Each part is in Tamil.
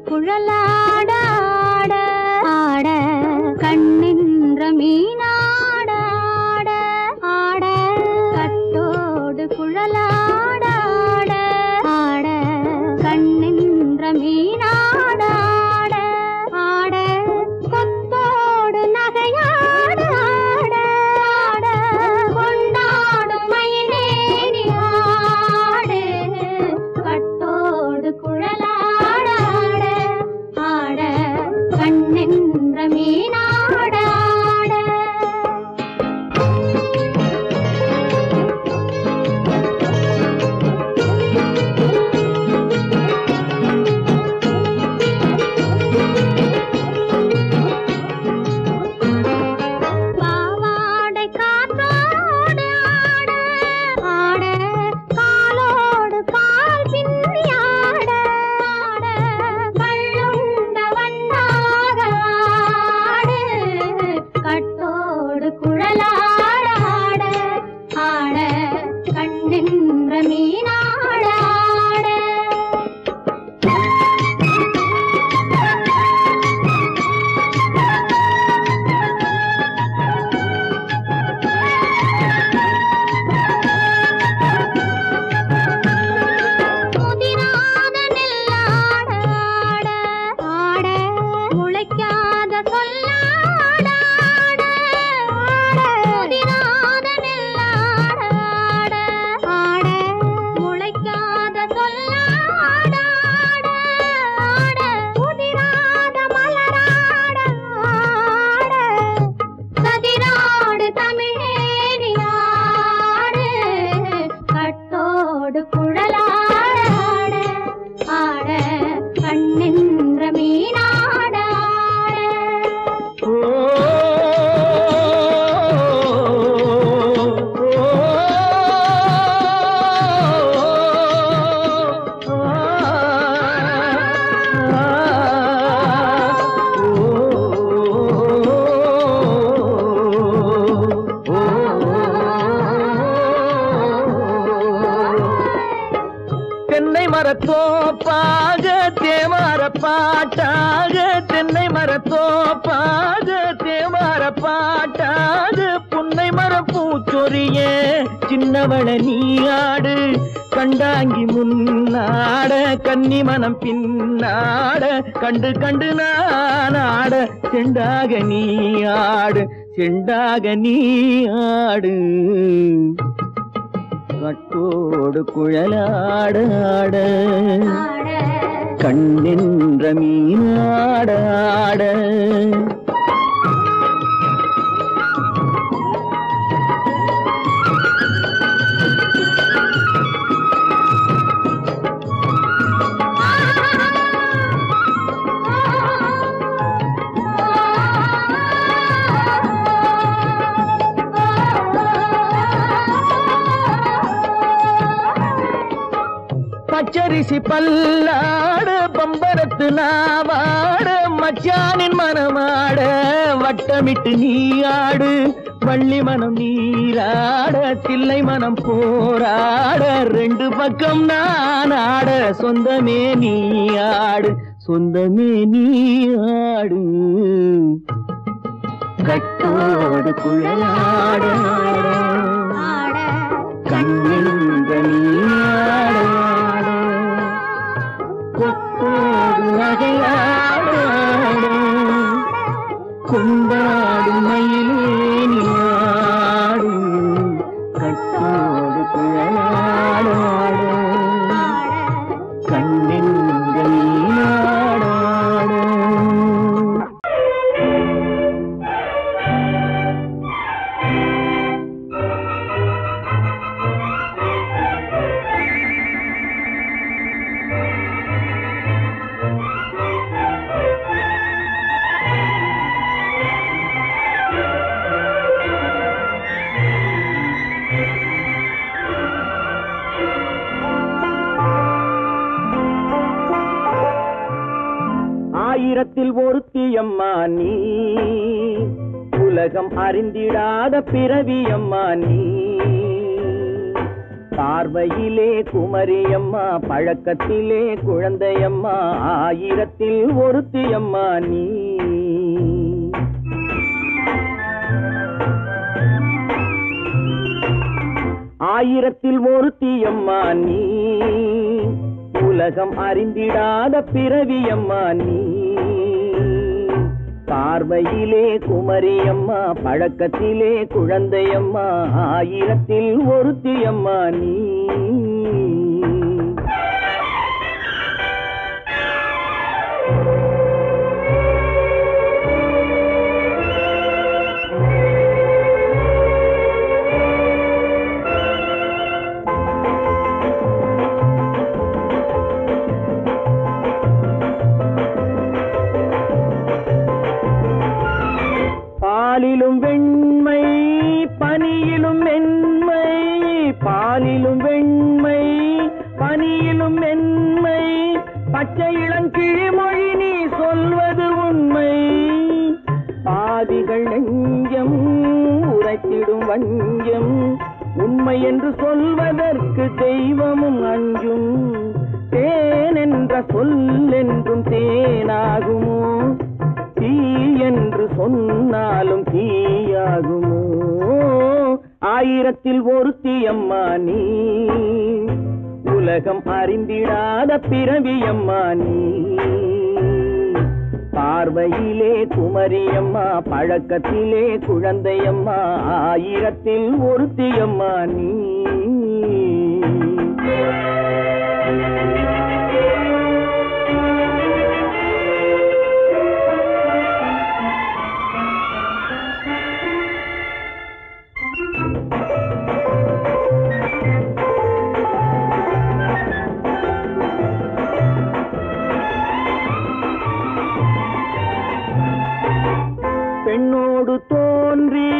குழலாட ஆட ஆட கண்ணின்ற மீனாட ஆட ஆட கட்டோடு குழலாட ஆட ஆட கண்ணின்ற மீனாட ஆட ஆட கொத்தோடு நகையாட ஆட ஆட கொண்டாடும் மயிலேறி ஆடு கட்டோடு குழலாட ஆட ஆட கண்ணென்ற மீனாட ஆட பாவாடை காத்தோடு ஆட ஆட காலோடு கால் பின்னி ஆட ஆட கள்ளுண்ட வண்ணாக ஆடு கட்டோடு குழலாட ஆட ஆட கண்ணென்ற மீனாட ஆட முதிராத நெல்லாட ஆட ஆட முளைக்காத சொல்லாட ஆட ஆட முதிராத நெல்லாட ஆட ஆட முளைக்காத சொல்லாட ஆட ஆட முதிராத மலராட ஆட சதிராடு தமிழேறி ஆடு கட்டோடு குழலாட ஆட ஆட கண்ணென்ற மீனாட ஆட தென்னை மரத்தோப்பாக தேமார பாட்டாக தென்னை மரத்தோப்பாக தேமார பாட்டாக புன்னை மரப்பூச்சொரிய சின்னவள நீயாடு கண்டாங்கி முன்னாட கன்னி மனம் பின்னாட கண்டு கண்டு நானாட செண்டாக நீயாடு செண்டாக நீயாடு கட்டோடு குழலாட ஆட கண்ணென்ற மீனாட ஆட பச்சரிசி பல்லாட பம்பரத்து நாவாட மச்சானின் மனமாட வட்டமிட்டு நீயாடு வள்ளி மனம் நீராட தில்லை மனம் போராட ரெண்டு பக்கம் நான் ஆட சொந்தமே நீயாடு சொந்தமே நீயாடு கட்டோடு குழலாட ஆட கண்ணென்ற நீயாட கொத்தோடு நகையாட கொண்டாடு மயிலே நீயாடு கட்டோடு குழலாட கண்ணென்ற நீயாட ஆயிரத்தில் ஒருத்தியம்மா நீ உலகம் அறிந்திடாத பிறவியம்மா நீ பார்வையிலே குமரியம்மா, பழக்கத்திலே குழந்தையம்மா, ஆயிரத்தில் ஒருத்தியம்மா நீ. ஆயிரத்தில் ஒருத்தியம்மா நீ, உலகம் அறிந்திடாத பிறவியம்மா நீ. பார்வையிலே குமரியம்மா, பழக்கத்திலே குழந்தையம்மா, ஆயிரத்தில் ஒருத்தியம்மா நீ. பாலிலும் வெண்மை பனியிலும் மென்மை, பாலிலும் வெண்மை பனியிலும் மென்மை, பச்சை இளங்கிழிமொழி நீ சொல்வது உண்மை. பாதிகள் நெஞ்சம் உரைத்திடும் வஞ்சம், உண்மை என்று சொல்வதற்கு தெய்வமும் அஞ்சும். தேன் என்ற சொல் என்றும் தேனாகுமோ, தீ என்று சொன்னாலும் தீயாகுமோ. ஆயிரத்தில் ஒருத்தியம்மா நீ, உலகம் அறிந்திடாத பிறவியம்மா நீ. பார்வையிலே குமரியம்மா, பழக்கத்திலே குழந்தையம்மா, ஆயிரத்தில் ஒருத்தியம்மா நீ. பெண்ணோடு தோன்றி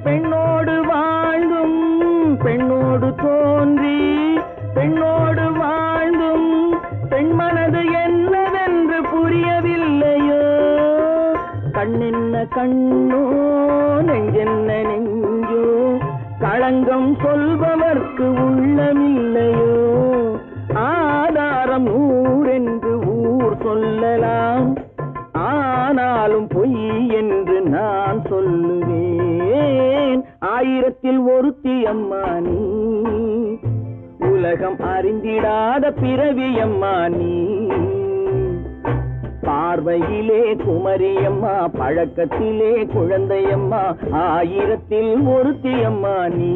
பெண்ணோடு வாழ்ந்தும், பெண்ணோடு தோன்றி பெண்ணோடு வாழ்ந்தும், பெண்மனது என்னவென்று புரியவில்லையோ. கண்ணென்ன கண்ணோ, நெஞ்சென்ன நெஞ்சோ, களங்கம் சொல்பவர்க்கு உள்ளமில்லையோ. ஆதாரம் ஊரென்று ஊர் சொல்லலாம், ஆனாலும் பொய் என்று நான் சொல்லுவேன். ஆயிரத்தில் ஒருத்தியம்மா நீ, உலகம் அறிந்திடாத பிறவியம்மா நீ. பார்வையிலே குமரியம்மா, பழக்கத்திலே குழந்தையம்மா, ஆயிரத்தில் ஒருத்தியம்மா நீ.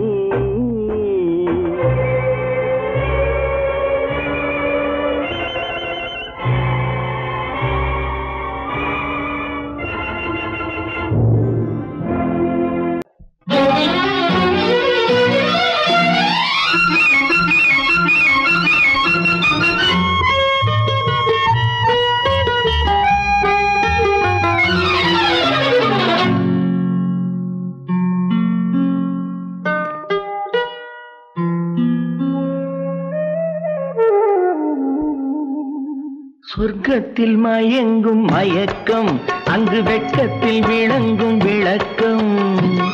சொர்க்கத்தில் மயங்கும் மயக்கம், அங்கு வெட்கத்தில் விளங்கும் விளக்கம்.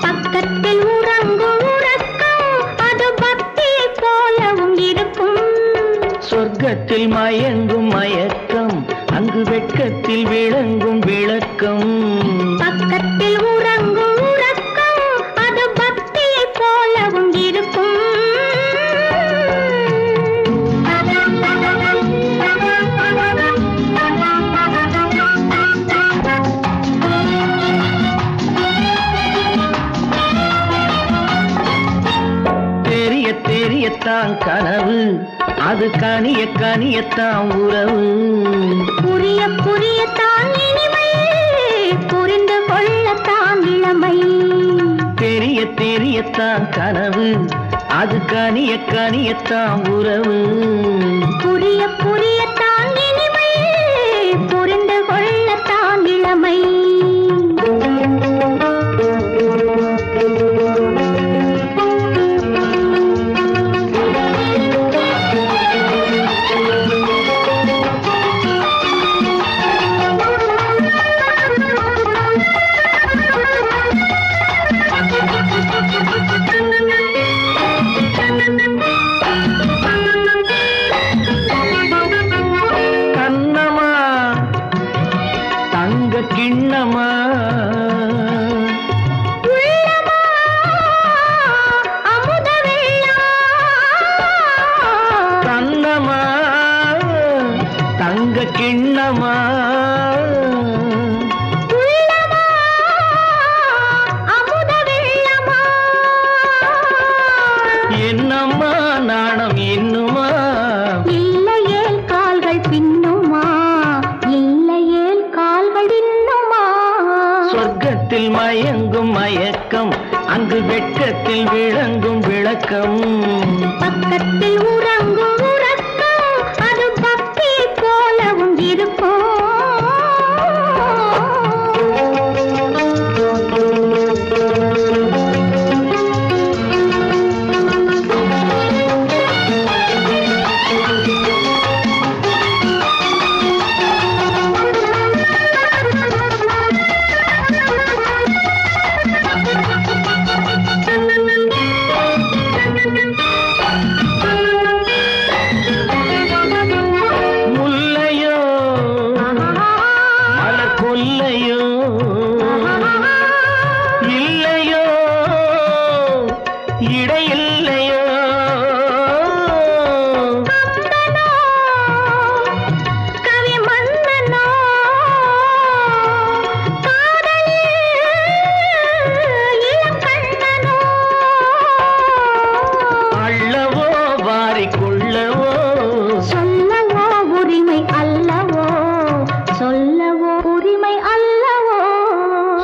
பக்கத்தில் உறங்கும் உறக்கம், அது பக்தியை போலவும் இருக்கும். சொர்க்கத்தில் மயங்கும் மயக்கம், அங்கு வெட்கத்தில் விளங்கும் விளக்கம். பக்கத்தில் உறங்கும் உறக்கம், அது பக்தியை போலவும் இருக்கும். தெரியத்தான் கனவு, அது கனிய கனியத்தான் உறவு. புரிய புரியத்தான் இனிமை, புரிந்து கொள்ளத்தான் இளமை. தெரியத்தான் கனவு, அது கனிய கனியத்தான் உறவு. புரிய புரியத்தான் இனிமை, புரிந்து கொள்ளத்தான் இளமை. கிண்ணமா கண்ணமா தங்க கிண்ணமா என்னம்மா நாணம் இன்னுமா இல்லையேல் கால்கள் பின்னுமா இல்லையேல் கால்கள் இன்னுமா சொர்க்கத்தில் மயங்கும் மயக்கம் அங்கு வெட்கத்தில் விளங்கும் விளக்கம் பக்கத்தில் உறங்கும் உறக்கம் அது பக்தியை போலவும் இருக்கும்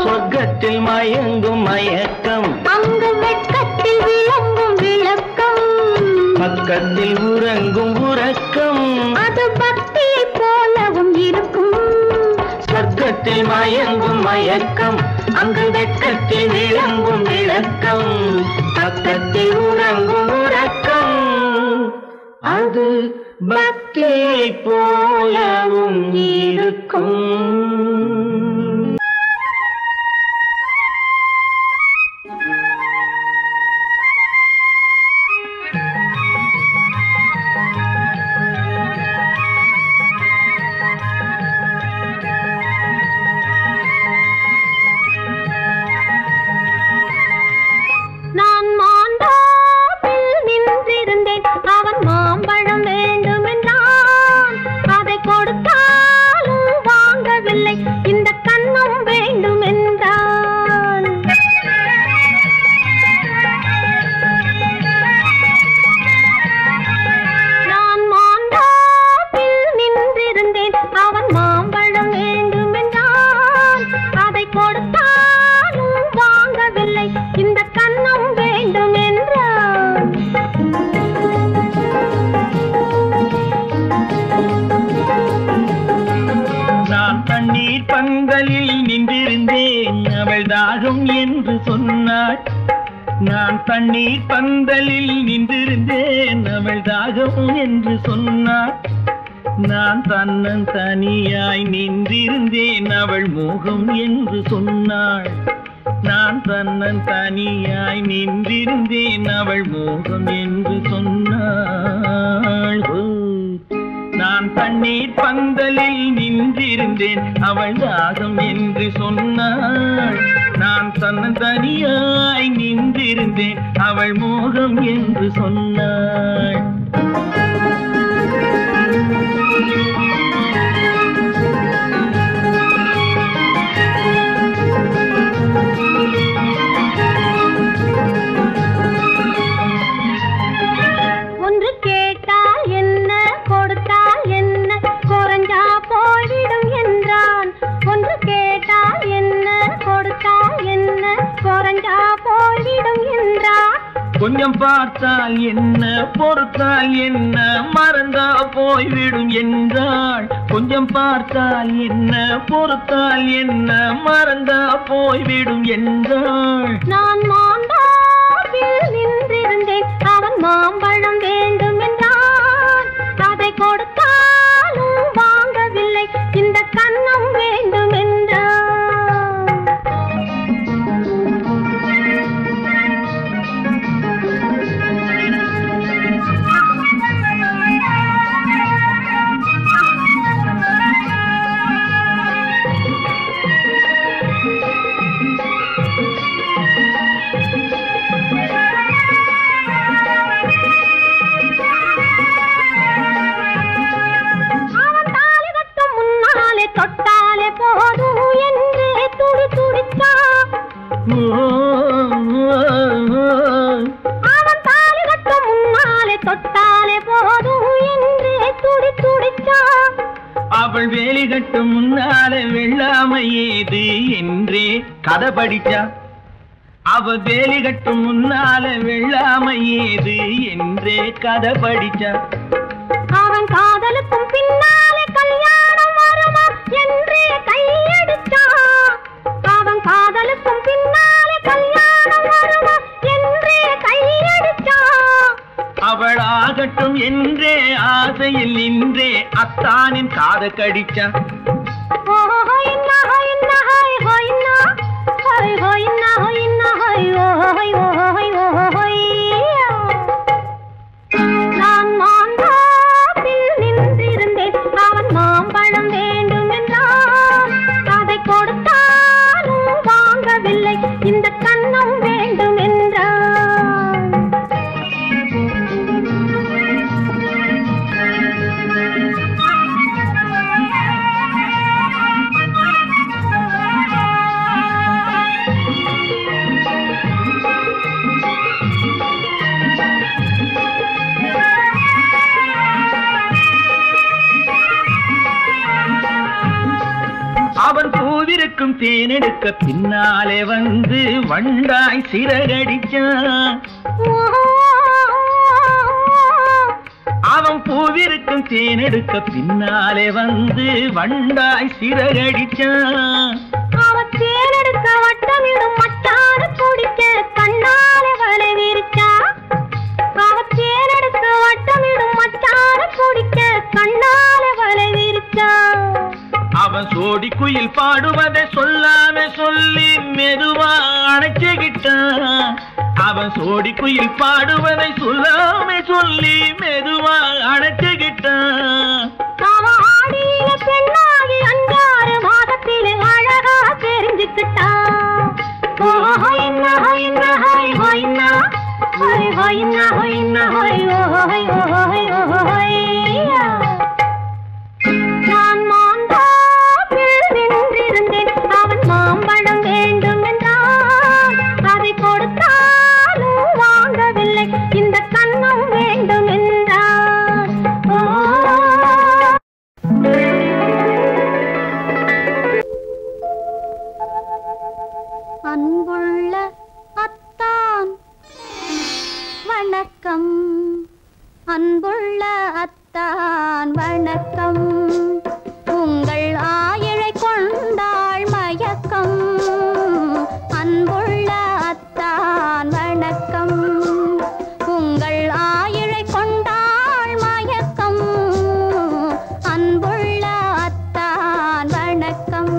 சொர்க்கத்தில் மயங்கும் மயக்கம் அங்கு வெட்கத்தில் விளங்கும் விளக்கம் பக்கத்தில் உறங்கும் உறக்கம் அது பக்தியை போலவும் இருக்கும் சொர்க்கத்தில் மயங்கும் மயக்கம் அங்கு வெட்கத்தில் விளங்கும் விளக்கம் பக்கத்தில் உறங்கும் உறக்கம் அது பக்தியை போலவும் இருக்கும். நான் தண்ணீர் பந்தலில் நின்றிருந்தேன் அவள் தாகம் என்று சொன்னாள். நான் தன்னன் தனியாய் நின்றிருந்தேன் அவள் மோகம் என்று சொன்னாள். நான் தன்னன் தனியாய் நின்றிருந்தேன் அவள் மோகம் என்று சொன்னாள். நான் தண்ணீர் பந்தலில் நின்றிருந்தேன் அவள் தாகம் என்று சொன்னாள். நான் தன்னன் தனியாய் நின்றிருந்தேன் அவள் மோகம் என்று சொன்னாள். ஒன்று கேட்டால் என்ன கொடுத்தால் என்ன குறைஞ்சா போய்விடும் என்றான். ஒன்று கேட்டால் என்ன கொடுத்தால் என்ன குறைஞ்சா போய்விடும் என்றான். கொஞ்சம் பார்த்தால் என்ன பொறுத்தால் என்ன மறந்தா போய்விடும் என்றாள். கொஞ்சம் பார்த்தால் என்ன பொறுத்தால் என்ன மறந்தா போய்விடும் என்றாள். நான் மாந்தாவில் நின்றிருந்தேன் அவன் மாம்பழம் வேண்டும் என்றான். அதை கொடுத்தாலும் வாங்கவில்லை இந்த கன்னம் வேண்டும் என்றான். தொட்டாலே போதும் என்று துடி துடிச்சா அவன் தாலி கட்ட முன்னாலே தொட்டாலே போதும் என்று துடி துடிச்சா அவள் வேலி கட்டும் முன்னாலே வெள்ளாமை ஏது என்றே கதை படிச்சா அவள் வேலி கட்டும் முன்னாலே வெள்ளாமை ஏது என்றே கதை படிச்சா அவன் காதலுக்கும் பின்னாலே கல்யாணம் வருமா என்றே கையடிச்சா அவன் காதலுக்கும் பின்னாலே கல்யாணம் வருமா என்றே கையடிச்சா அவள் ஆகட்டும் என்றே ஆசையில் நின்றே அத்தானின் காத கடிச்சா நான் மாந்தாப்பில் நின்றிருந்தேன் அவன் மாம்பழம் வேண்டும் என்றான் அதை கொடுத்தாலும் வாங்கவில்லை இந்த கன்னம் வேண்டும் என்றான் அவன் பூவிருக்கும் தேனெடுக்க பின்னாலே வந்து வண்டாய் சிறகடிச்சான் அவன் பூவிருக்கும் தேனெடுக்க பின்னாலே வந்து வண்டாய் சிறகடிச்சான் அவன் தேனெடுக்க வட்டமிடும் மட்டான குடிக்க கண்ணாலே வலை விரிச்சா அவன் தேனெடுக்க வட்டமிடும் மட்டான குடிக்க கண்ணாலே வலை விரிச்சா அவன் சோடி குயில் பாடுவதை சொல்லாம சொல்லி மெதுவா அணைச்சுக்கிட்டான் அவன் சோடி குயில் பாடுவதை சொல்லாம சொல்லி மெதுவா அணைச்சுக்கிட்டான் அவன் ஆடிய பெண்ணாகி 5-6 மாதத்திலே அழகா தெரிஞ்சுக்கிட்டான் நான் மாந்தாப்பில் நின்றிருந்தேன் அவன் மாம்பழம் வேண்டும் என்றான் அதை கொடுத்தாலும் வாங்கவில்லை இந்த கன்னம் வேண்டும் என்றான் அன்புள்ள அத்தான் வணக்கம் அன்புள்ள அத்தான் வணக்கம் உங்கள் ஆயிழை கொண்டாள் மயக்கம் அன்புள்ள அத்தான் வணக்கம் உங்கள் ஆயிழை கொண்டாள் மயக்கம் அன்புள்ள அத்தான் வணக்கம்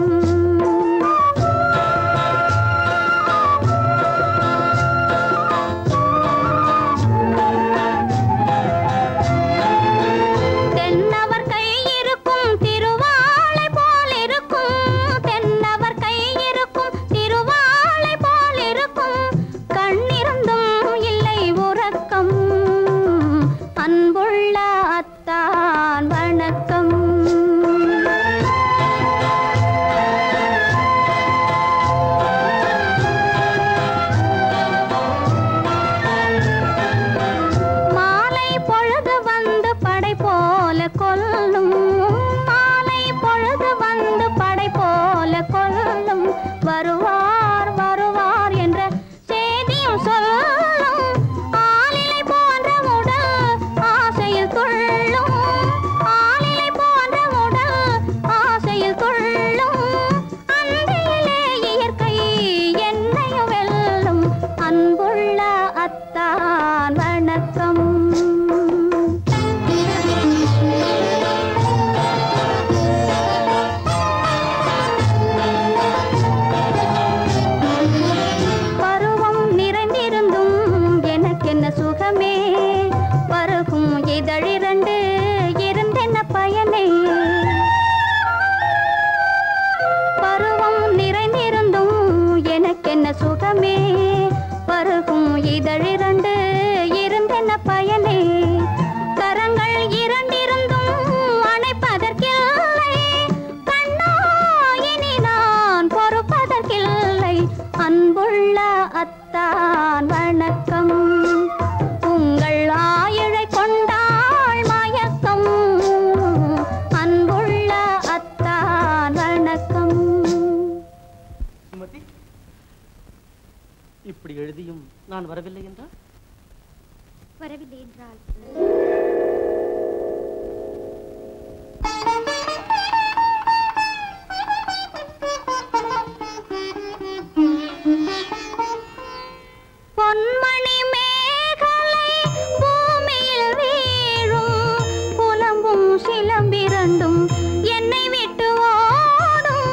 தென்னவர் கை இருக்கும் திருவாளை போல் இருக்கும் தென்னவர் கை இருக்கும் திருவாளை போல் இருக்கும் கண்ணிருந்தும் இல்லை உறக்கம் அன்புள்ள அத்தான் வணக்கம் மாலை பொழுது வந்து படை போல கொல்லும் மாலை பொழுது வந்து படை போல கொல்லும் வருவார் வருவார் என்ற செய்தியும் சொல்லும் ஆளிலை போன்ற உடல் ஆசையில் துள்ளும் ஆளிலை போன்ற உடல் ஆசையில் துள்ளும் அன்றையிலே இயற்கை என்னையும் வெல்லும் அன்புள்ள அத்தான் வணக்கம் பருவம் நிறைந்திருந்தும் எனக்கென்ன சுகமே பருகும் இதழிரண்டு இருந்தென்ன பயனே பருவம் நிறைந்திருந்தும் எனக்கென்ன சுகமே பருகும் இதழிரண்டு இருந்தென்ன பயனே கரங்கள் இரண்டிருந்தும் அணைப்பதற்கில்லை கண்ணா இப்படி எழுதியும் நான் வரவில்லை என்றால் வரவில்லை என்றால் பொன்மணி மேகலை பூமியில் வீழும் புலம்பும் சிலம்பிரண்டும் என்னை விட்டு ஓடும்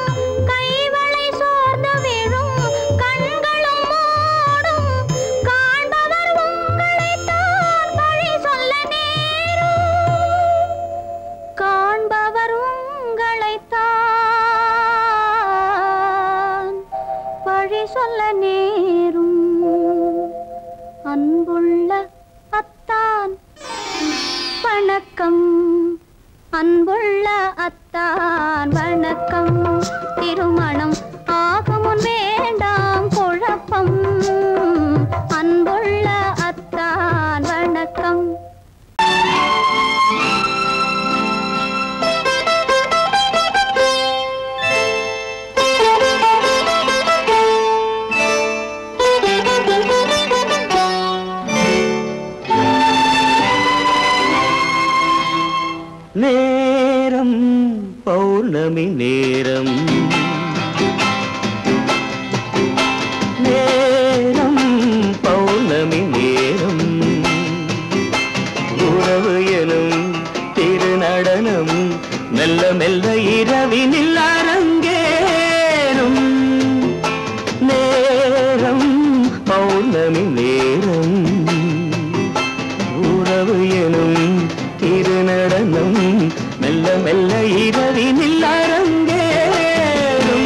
கைவளை சோர்ந்து விழும் கண்களும் மூடும் காண்பவர் உங்களைத்தான் பழி சொல்ல நேரும் காண்பவர் உங்களைத்தான் பழி சொல்ல நேரும் அன்புள்ள அத்தான் வணக்கம் அன்புள்ள அத்தான் வணக்கம் திருமணம் ஆகமுன் வேண்டாம் குழப்பம் அன்புள்ள அத்தான் வணக்கம் நேரம் பௌர்ணமி நேரம் நேரம் பௌர்ணமி நேரம் உறவு எனும் திருநடனம் மெல்ல மெல்ல இரவினில் அரங்கேறும் நேரம் பௌர்ணமி நேரம் உறவு எனும் திருநடனம் மெல்ல மெல்ல இரவினில் அரங்கேறும்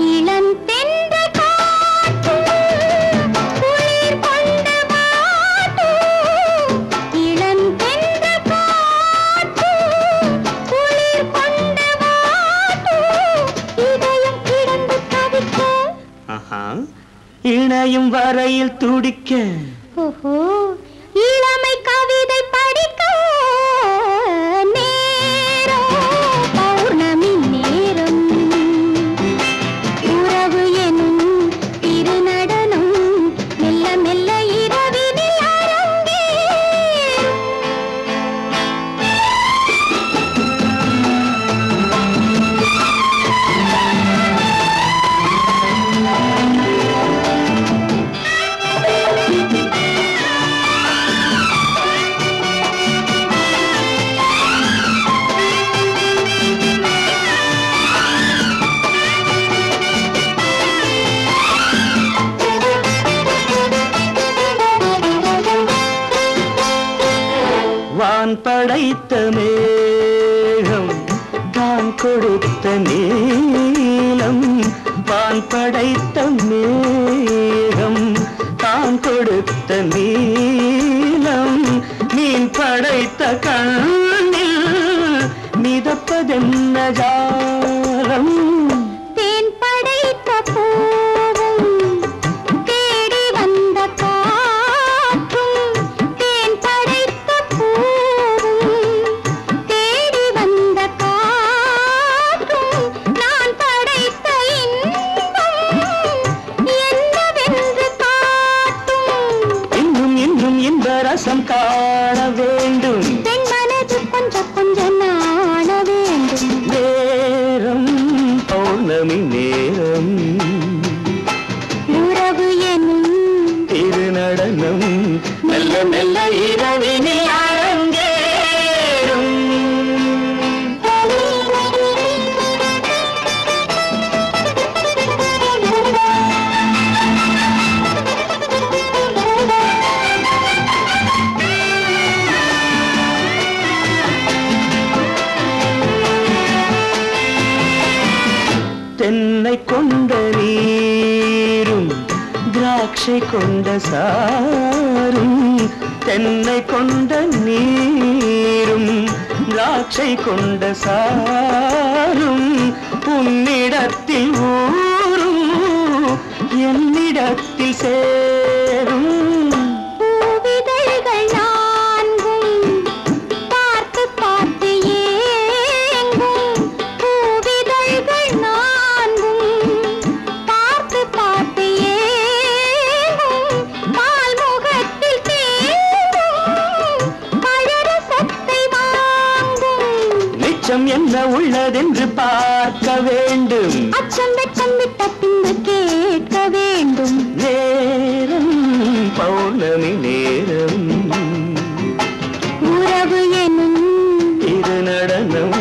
இளந்தென்றல் காற்றும் குளிர் கொண்டு வாட்டும் இளந்தென்றல் காற்றும் குளிர் கொண்டு வாட்டும் இதயம் கிடந்து தவிக்க இணையும் வரையில் துடிக்க ஓஹோ இளமை கவிதை படிக்க நேரம் பௌர்ணமி நேரம் உறவு எனும் திருநடனம் மெல்ல மெல்ல இரவினில் அரங்கேறும் வான் படைத்த மேகம் தான் கொடுத்த நீலம் வான் படைத்த மேகம் தான் கொடுத்த நீலம் மீன் படைத்த கண்ணில் மிதப்பதென்ன ஜாலம் தேன் படைத்த பூவும் தேடி வந்த காற்றும் தேன் படைத்த பூவும் தேடி வந்த காற்றும் நான் படைத்த இன்பம் என்னவென்று காட்டும் இன்னும் இன்னும் இந்த ரசம் காண வேண்டும் பெண் மனது கொஞ்சம் கொஞ்சம் நாண வேண்டும் நேரம் பௌர்ணமி நேரம் உறவு எனும் திருநடனம் மெல்ல மெல்ல இரவினில் அரங்கேறும் தென்னை கொண்ட நீரும் திராட்சை கொண்ட சாரும் தென்னை கொண்ட நீரும் திராட்சை கொண்ட சாரும் உன்னிடத்தில் ஊரும் என்னிடத்தில் சேரும் பூவிதழ்கள் நான்கும் பார்த்து பார்த்து ஏங்கும் பூவிதழ்கள் நான்கும் பார்த்து பார்த்து உள்ளதென்று பார்க்க வேண்டும். அச்சம் வெச்சம் விட்ட பின்பு கேட்க வேண்டும். நேரம் பௌர்ணமி நேரம், உறவு எனும் இரு நடனம்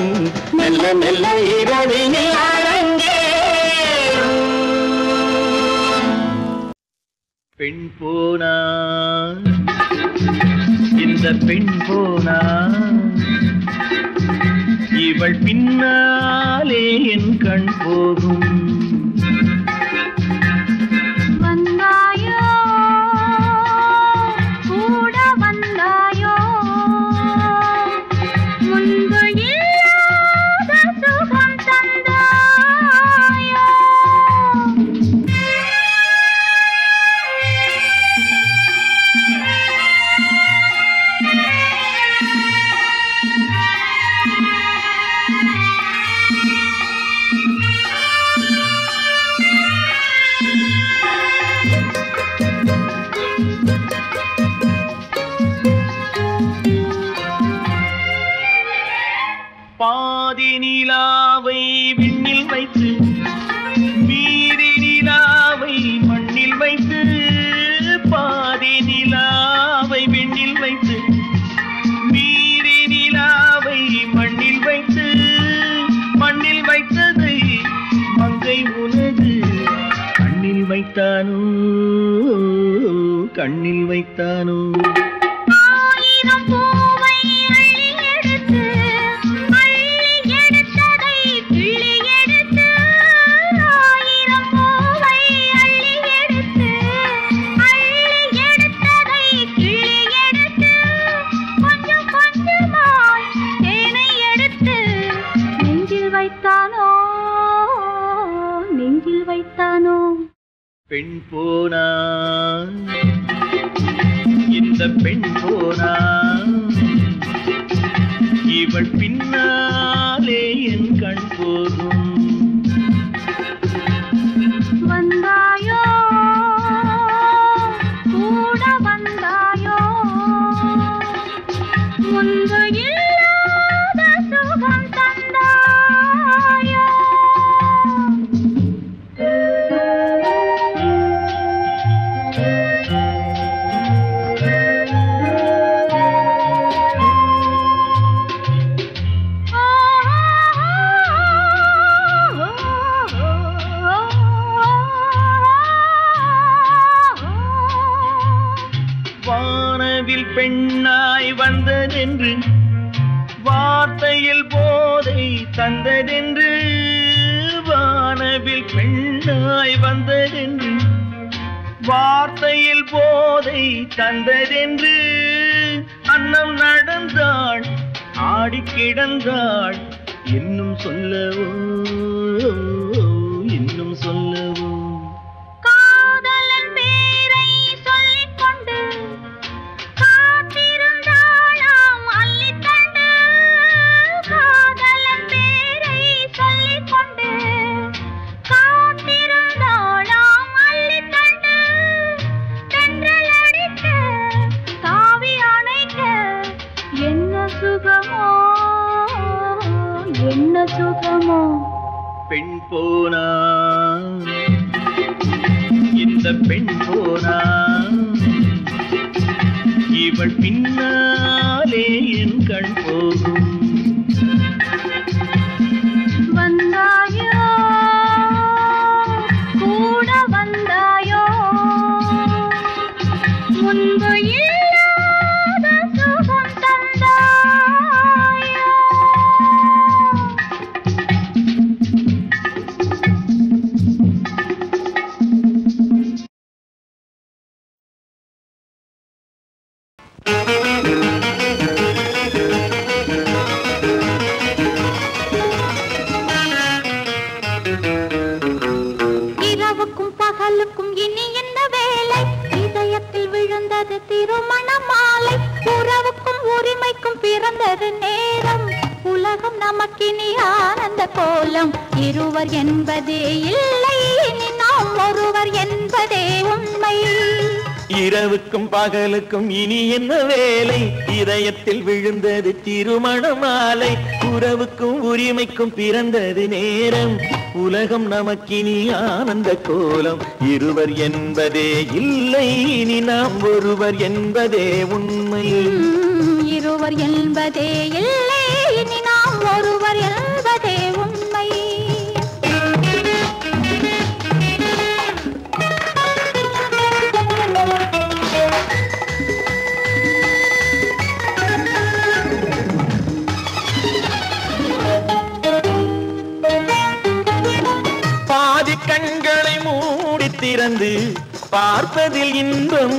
மெல்ல மெல்ல இரவினில் அரங்கேறும். பெண் போனா இந்த பெண் போனா இவள் பின்னாலே என் கண் போகும். வந்தாயோ கூட வந்தாயோ முன்பு இல்லாத சுகம் தந்தாயோ. பாதி நிலாவை விண்ணில் வைத்து மீதி நிலாவை மண்ணில் வைத்து, பாதி நிலாவை விண்ணில் வைத்து மீதி நிலாவை மண்ணில் வைத்து, மண்ணில் வைத்ததை மங்கை உனது கண்ணில் வைத்தானோ, கண்ணில் வைத்தானோ. ஆயிரம் பூவை அள்ளி எடுத்து அள்ளி எடுத்ததை கிள்ளி எடுத்து, ஆயிரம் பூவை அள்ளி எடுத்து அள்ளி எடுத்ததை கிள்ளி எடுத்து, கொஞ்சம் கொஞ்சமாய் தேனை எடுத்து நெஞ்சில் வைத்தானோ, நெஞ்சில் வைத்தானோ. பெண் போனா இந்த பெண் போனா இவள் பின்னாலே என் கண் போகும். வந்தாயோ கூட வந்தாயோ முன்பு இல்லாத சுகம் தந்தாயோ. வானவில் பெண்ணாய் வந்ததென்று வார்த்தையில் போதை தந்ததென்று, வானவில் பெண்ணாய் வந்ததென்று வார்த்தையில் போதை தந்ததென்று, அன்னம் நடந்தாள் ஆடி கிடந்தாள் இன்னும் சொல்லவோ, இன்னும் சொல்லவோ. காதலன் பேரை சொல்லிக் கொண்டு காத்திருந்தாளாம் அள்ளித்தண்டு, காதலன் பேரை சொல்லிக் கொண்டு காத்திருந்தாளாம் அள்ளித்தண்டு, தென்றல் அடிக்க தாவி அணைக்க என்ன சுகமோ, என்ன சுகமோ. பெண் போனா இந்த பெண் போனா இவள் பின்னாலே என் கண் போகும். வந்தாயோ கூட வந்தாயோ முன்பு இல்லாத சுகம் தந்தாயோ. இரவுக்கும் பகலுக்கும் இனி என்ன வேலை, இதயத்தில் விழுந்தது திருமண மாலை, உறவுக்கும் உரிமைக்கும் பிறந்தது நேரம், உலகம் நமக்கினி ஆனந்த கோலம், இருவர் என்பதே இல்லை இனி நாம் ஒருவர் என்பதே உண்மை. இரவுக்கும் பகலுக்கும் இனி என்ன வேலை இதயத்தில் விழுந்தது திருமண மாலை உறவுக்கும் உரிமைக்கும் பிறந்தது நேரம் உலகம் நமக்கினி ஆனந்த கோலம் இருவர் என்பதே இல்லை இனி நாம் ஒருவர் என்பதே உண்மை இருவர் என்பதே இல்லை இனி நாம் ஒருவர் என்பதே உண்மை பாதி கண்களை மூடி திறந்து பார்ப்பதில் இன்பம்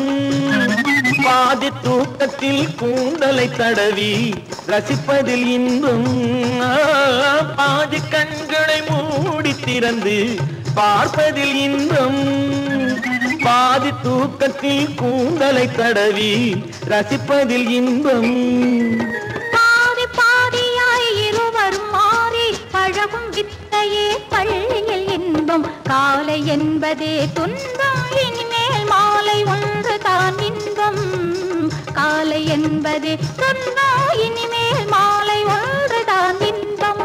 பாதி தூக்கத்தில் கூந்தலை தடவி ரசிப்பதில் இன்பம் பாதி கண்களை மூடி திறந்து பார்ப்பதில் இன்பம் பாதி தூக்கத்தில் கூந்தலை தடவி ரசிப்பதில் இன்பம் பாதி பாதியாய் இருவரும் மாறி பழகும் வித்தையே பள்ளியில் இன்பம் காலை என்பதே துன்பம் இனிமேல் மாலை ஒன்று தான் இன்பம் காலை என்பதே துன்பம் இனிமேல் மாலை ஒன்று தான் இன்பம்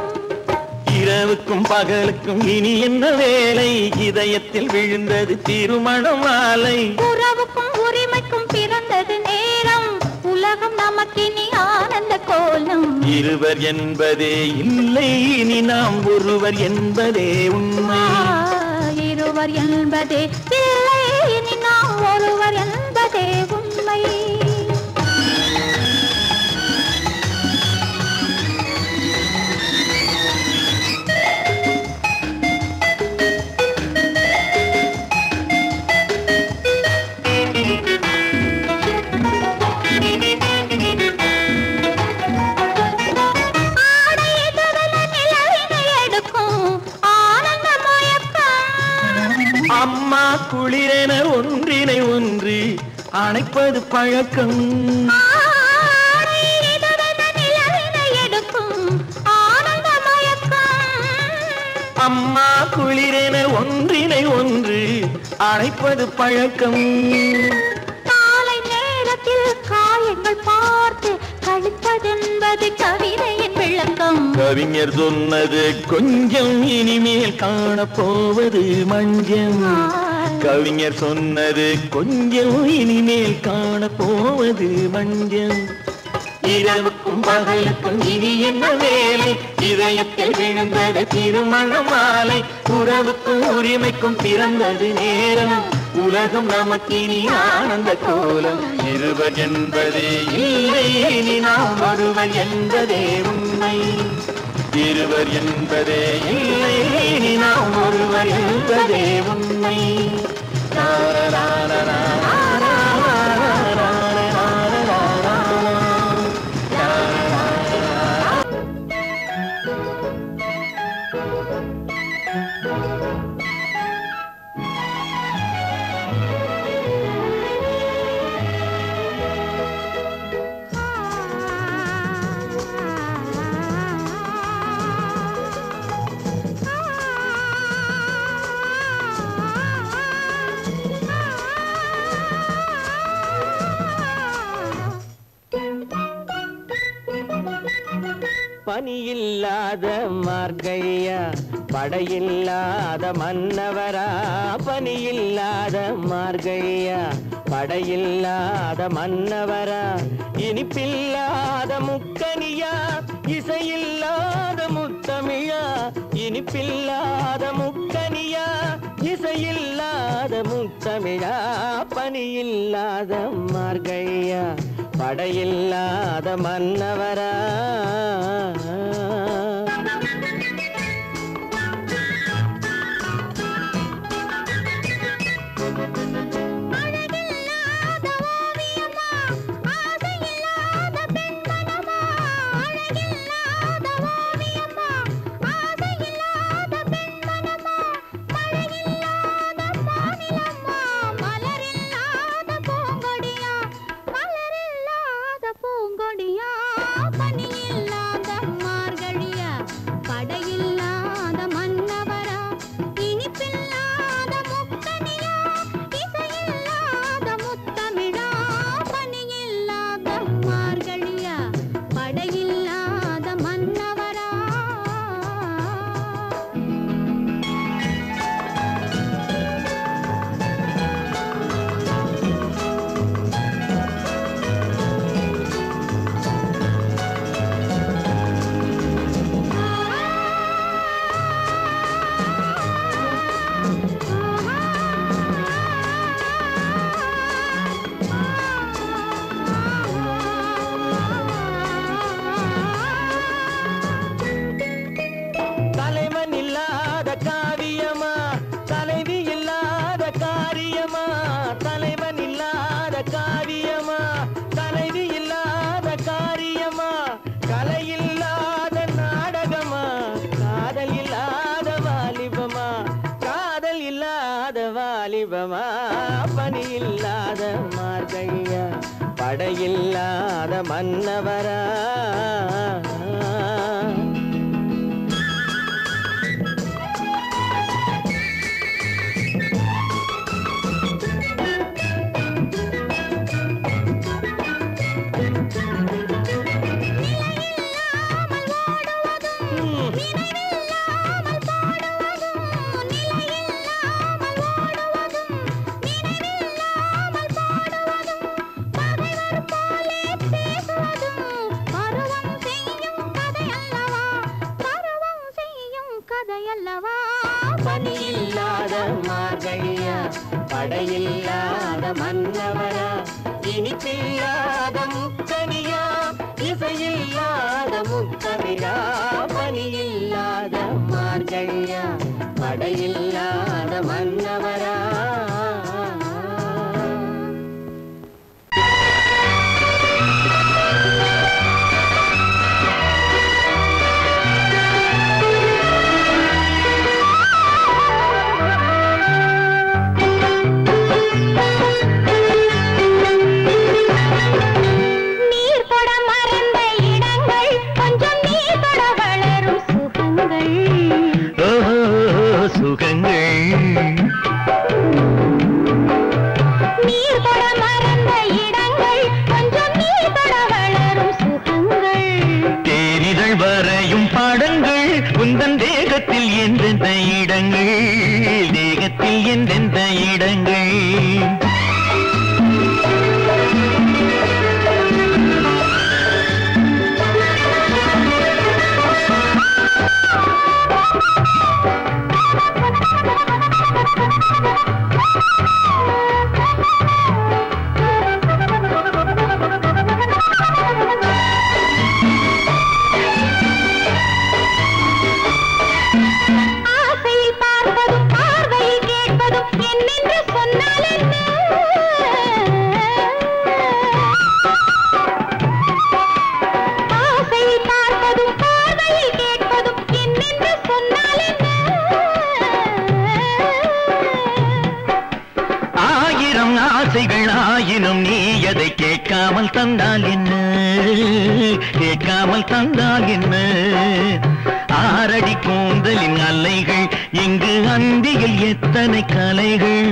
இரவுக்கும் பகலுக்கும் இனி என்ன வேலை இதயத்தில் விழுந்தது திருமண மாலை உறவுக்கும் உரிமைக்கும் பிறந்தது நேரம் உலகம் நமக்கினி ஆனந்த கோலம் இருவர் என்பதே இல்லை இனி நாம் ஒருவர் என்பதே உண்மை இருவர் என்பதே இல்லை இனி நாம் ஒருவர் என்பதே உண்மை அம்மா குளிரென ஒன்றினை ஒன்று அணைப்பது பழக்கம் அம்மா குளிரென ஒன்றினை ஒன்று அணைப்பது பழக்கம் காலை நேரத்தில் காயங்கள் பார்த்து கழிப்பதென்பது கவிதையின் விளக்கம் கவிஞர் சொன்னது கொஞ்சம் இனிமேல் காணப்போவது மஞ்சம் கவிஞர் சொன்னது கொஞ்சம் இனிமேல் காணப்போவது மஞ்சம் இரவுக்கும் பகலுக்கும் இனி என்ன வேலை இதயத்தில் விழுந்தது திருமண மாலை உறவுக்கும் உரிமைக்கும் பிறந்தது நேரம் உலகம் நமக்கினி ஆனந்த கோலம் இருவர் என்பதே இல்லை இனி நாம் ஒருவர் என்பதே உண்மை இருவர் என்பதே இல்லை இனி நாம் ஒருவர் என்பதே உண்மை பனியில்லாத மார்கழியா படையில்லாத மன்னவரா பனியில்லாத மார்கழியா படையில்லாத மன்னவரா இனிப்பில்லாத முக்கனியா இசையில்லாத முத்தமிழா இனிப்பில்லாத முக்கனியா இசையில்லாத முத்தமிழா பனியில்லாத மார்கழியா படையில்லாத மன்னவரா பனியில்லாத தீபமா பனி இல்லாத மார்கழியா படையில்லாத மன்னவரா பனியில்லாத மார்கழியா படையில்லாத மன்னவரா இனிப்பில்லாத முக்கனியா இசையில்லாத முத்தமிழா பனியில்லாத மார்கழியா படையில்லாத மன்னவரா தேகத்தில் எந்தெந்த இடங்கள் தேகத்தில் எந்தெந்த இடங்கள் ஆயினும் நீ எதை கேட்காமல் தந்தால் என்ன கேட்காமல் தந்தால் என்ன ஆரடி கூந்தலின் அலைகள் இங்கு அந்தியில் எத்தனை கலைகள்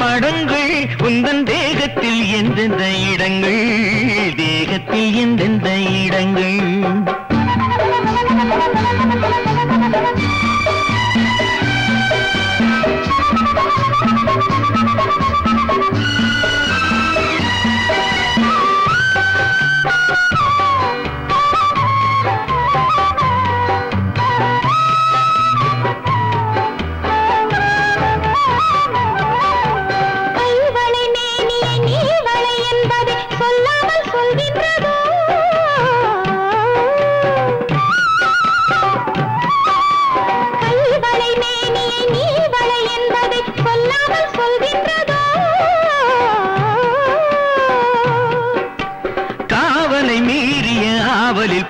படங்கள் உந்தன் தேகத்தில் எந்தெந்த இடங்கள் தேகத்தில் எந்தெந்த இடங்கள்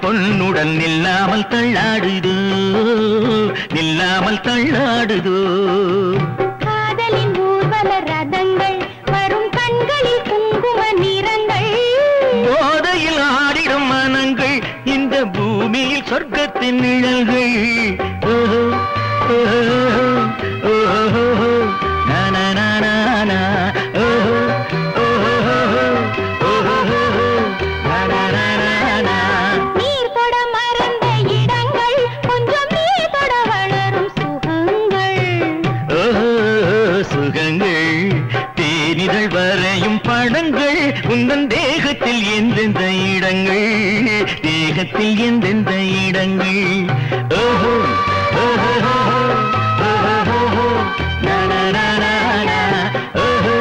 பொன்னுடன் நில்லாமல் தள்ளாடுதோ நில்லாமல் தள்ளாடுதோ காதலின் ஊர்வல ரதங்கள் வரும் கண்களில் குங்கும நிறங்கள் போதையில் ஆடிடும் மனங்கள் இந்த பூமியில் சொர்க்கத்தின் நிழல்கள் படங்கள் உந்தன் தேகத்தில் எந்தெந்த இடங்கள் தேகத்தில் எந்தெந்த இடங்கள் ஓஹோ ஓஹோ ஓஹோ ஓஹோ ஓஹோ ஓஹோ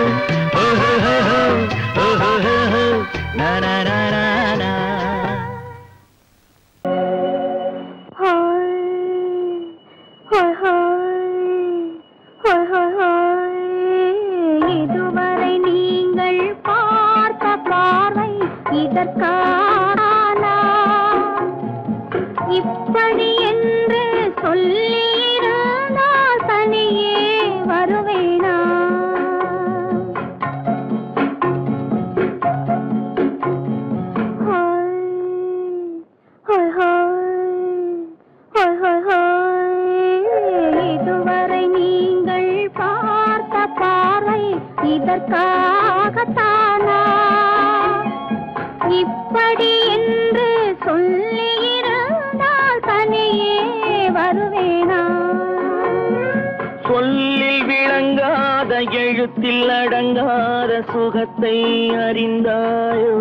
இதற்கானா இப்படி என்று சொல்லியிருந்தால் தனியே வருவேனா இதுவரை நீங்கள் பார்த்த பார்வை இதற்காகத்தானா இப்படி என்று சொல்லியிருந்தால் தனியே வருவேனா சொல்லில் விளங்காத எழுத்தில் அடங்காத சுகத்தை அறிந்தாயோ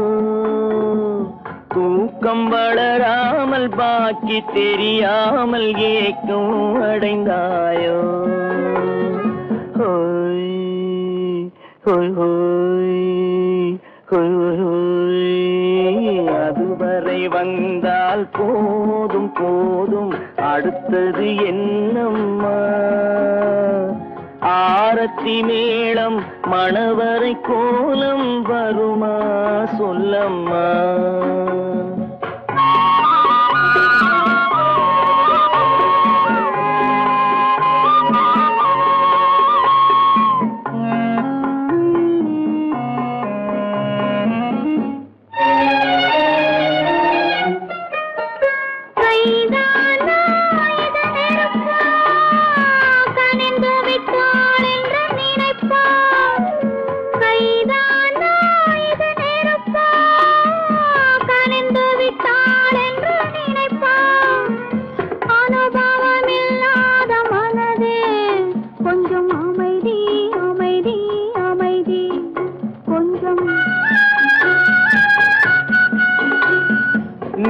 தூக்கம் வளராமல் பாக்கி தெரியாமல் ஏக்கம் அடைந்தாயோ ஹோய் ஹோய் ஹோய் ஹோய் ஹோய் அதுவரை வந்தால் போதும் போதும் அடுத்தது என்னம்மா ஆரத்தி மேளம் மணவரை கோலம் வருமா சொல்லம்மா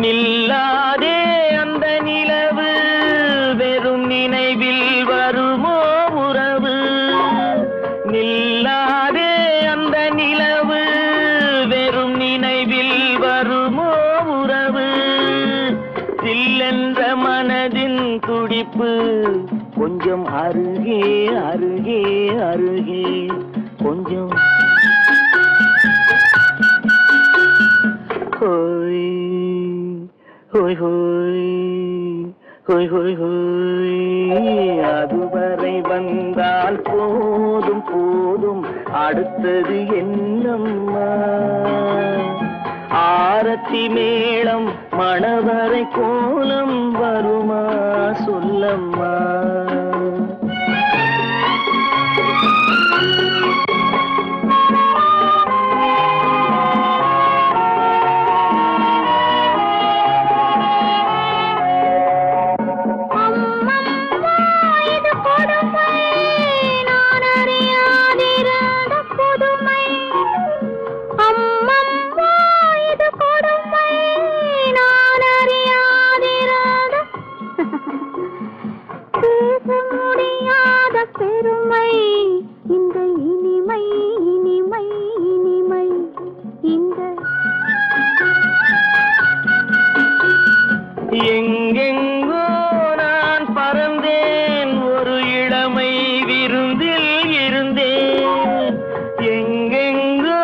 நில்லாதே அந்த நிலவு வெறும் நினைவில் வருமோ உறவு நில்லாதே அந்த நிலவு வெறும் நினைவில் வருமோ உறவு சில்லென்ற மனதின் துடிப்பு கொஞ்சம் அருகே அருகே அருகே கொஞ்சம் ஹோய் ஹோய் ஹோய் ஹோய் ஹோய் ஹோய் அதுவரை வந்தால் போதும் போதும் அடுத்தது என்னம்மா ஆரத்தி மேளம் மணவரை கோலம் வருமா சொல்லம்மா பெருமை இந்த இனிமை இனிமை இனிமை இந்த எங்கெங்கோ நான் பறந்தேன் ஒரு இளமை விருந்தில் இருந்தேன் எங்கெங்கோ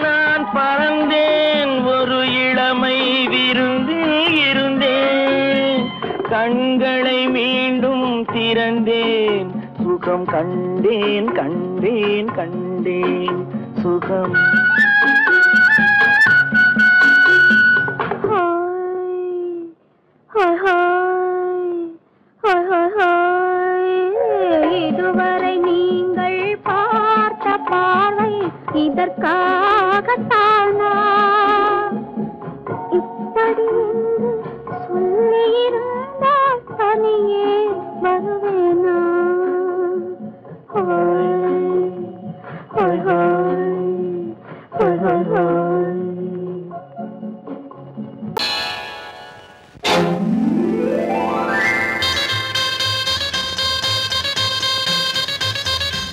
நான் பறந்தேன் ஒரு இளமை விருந்தில் இருந்தேன் கண்களை மீண்டும் திறந்தேன் சுகம் கண்டேன் கண்டேன் கண்டேன் சுகம் இதுவரை நீங்கள் பார்த்த பார்வை இதற்காகத்தானா இப்படி சொல்லியிருந்தால் தனியே வருவேனா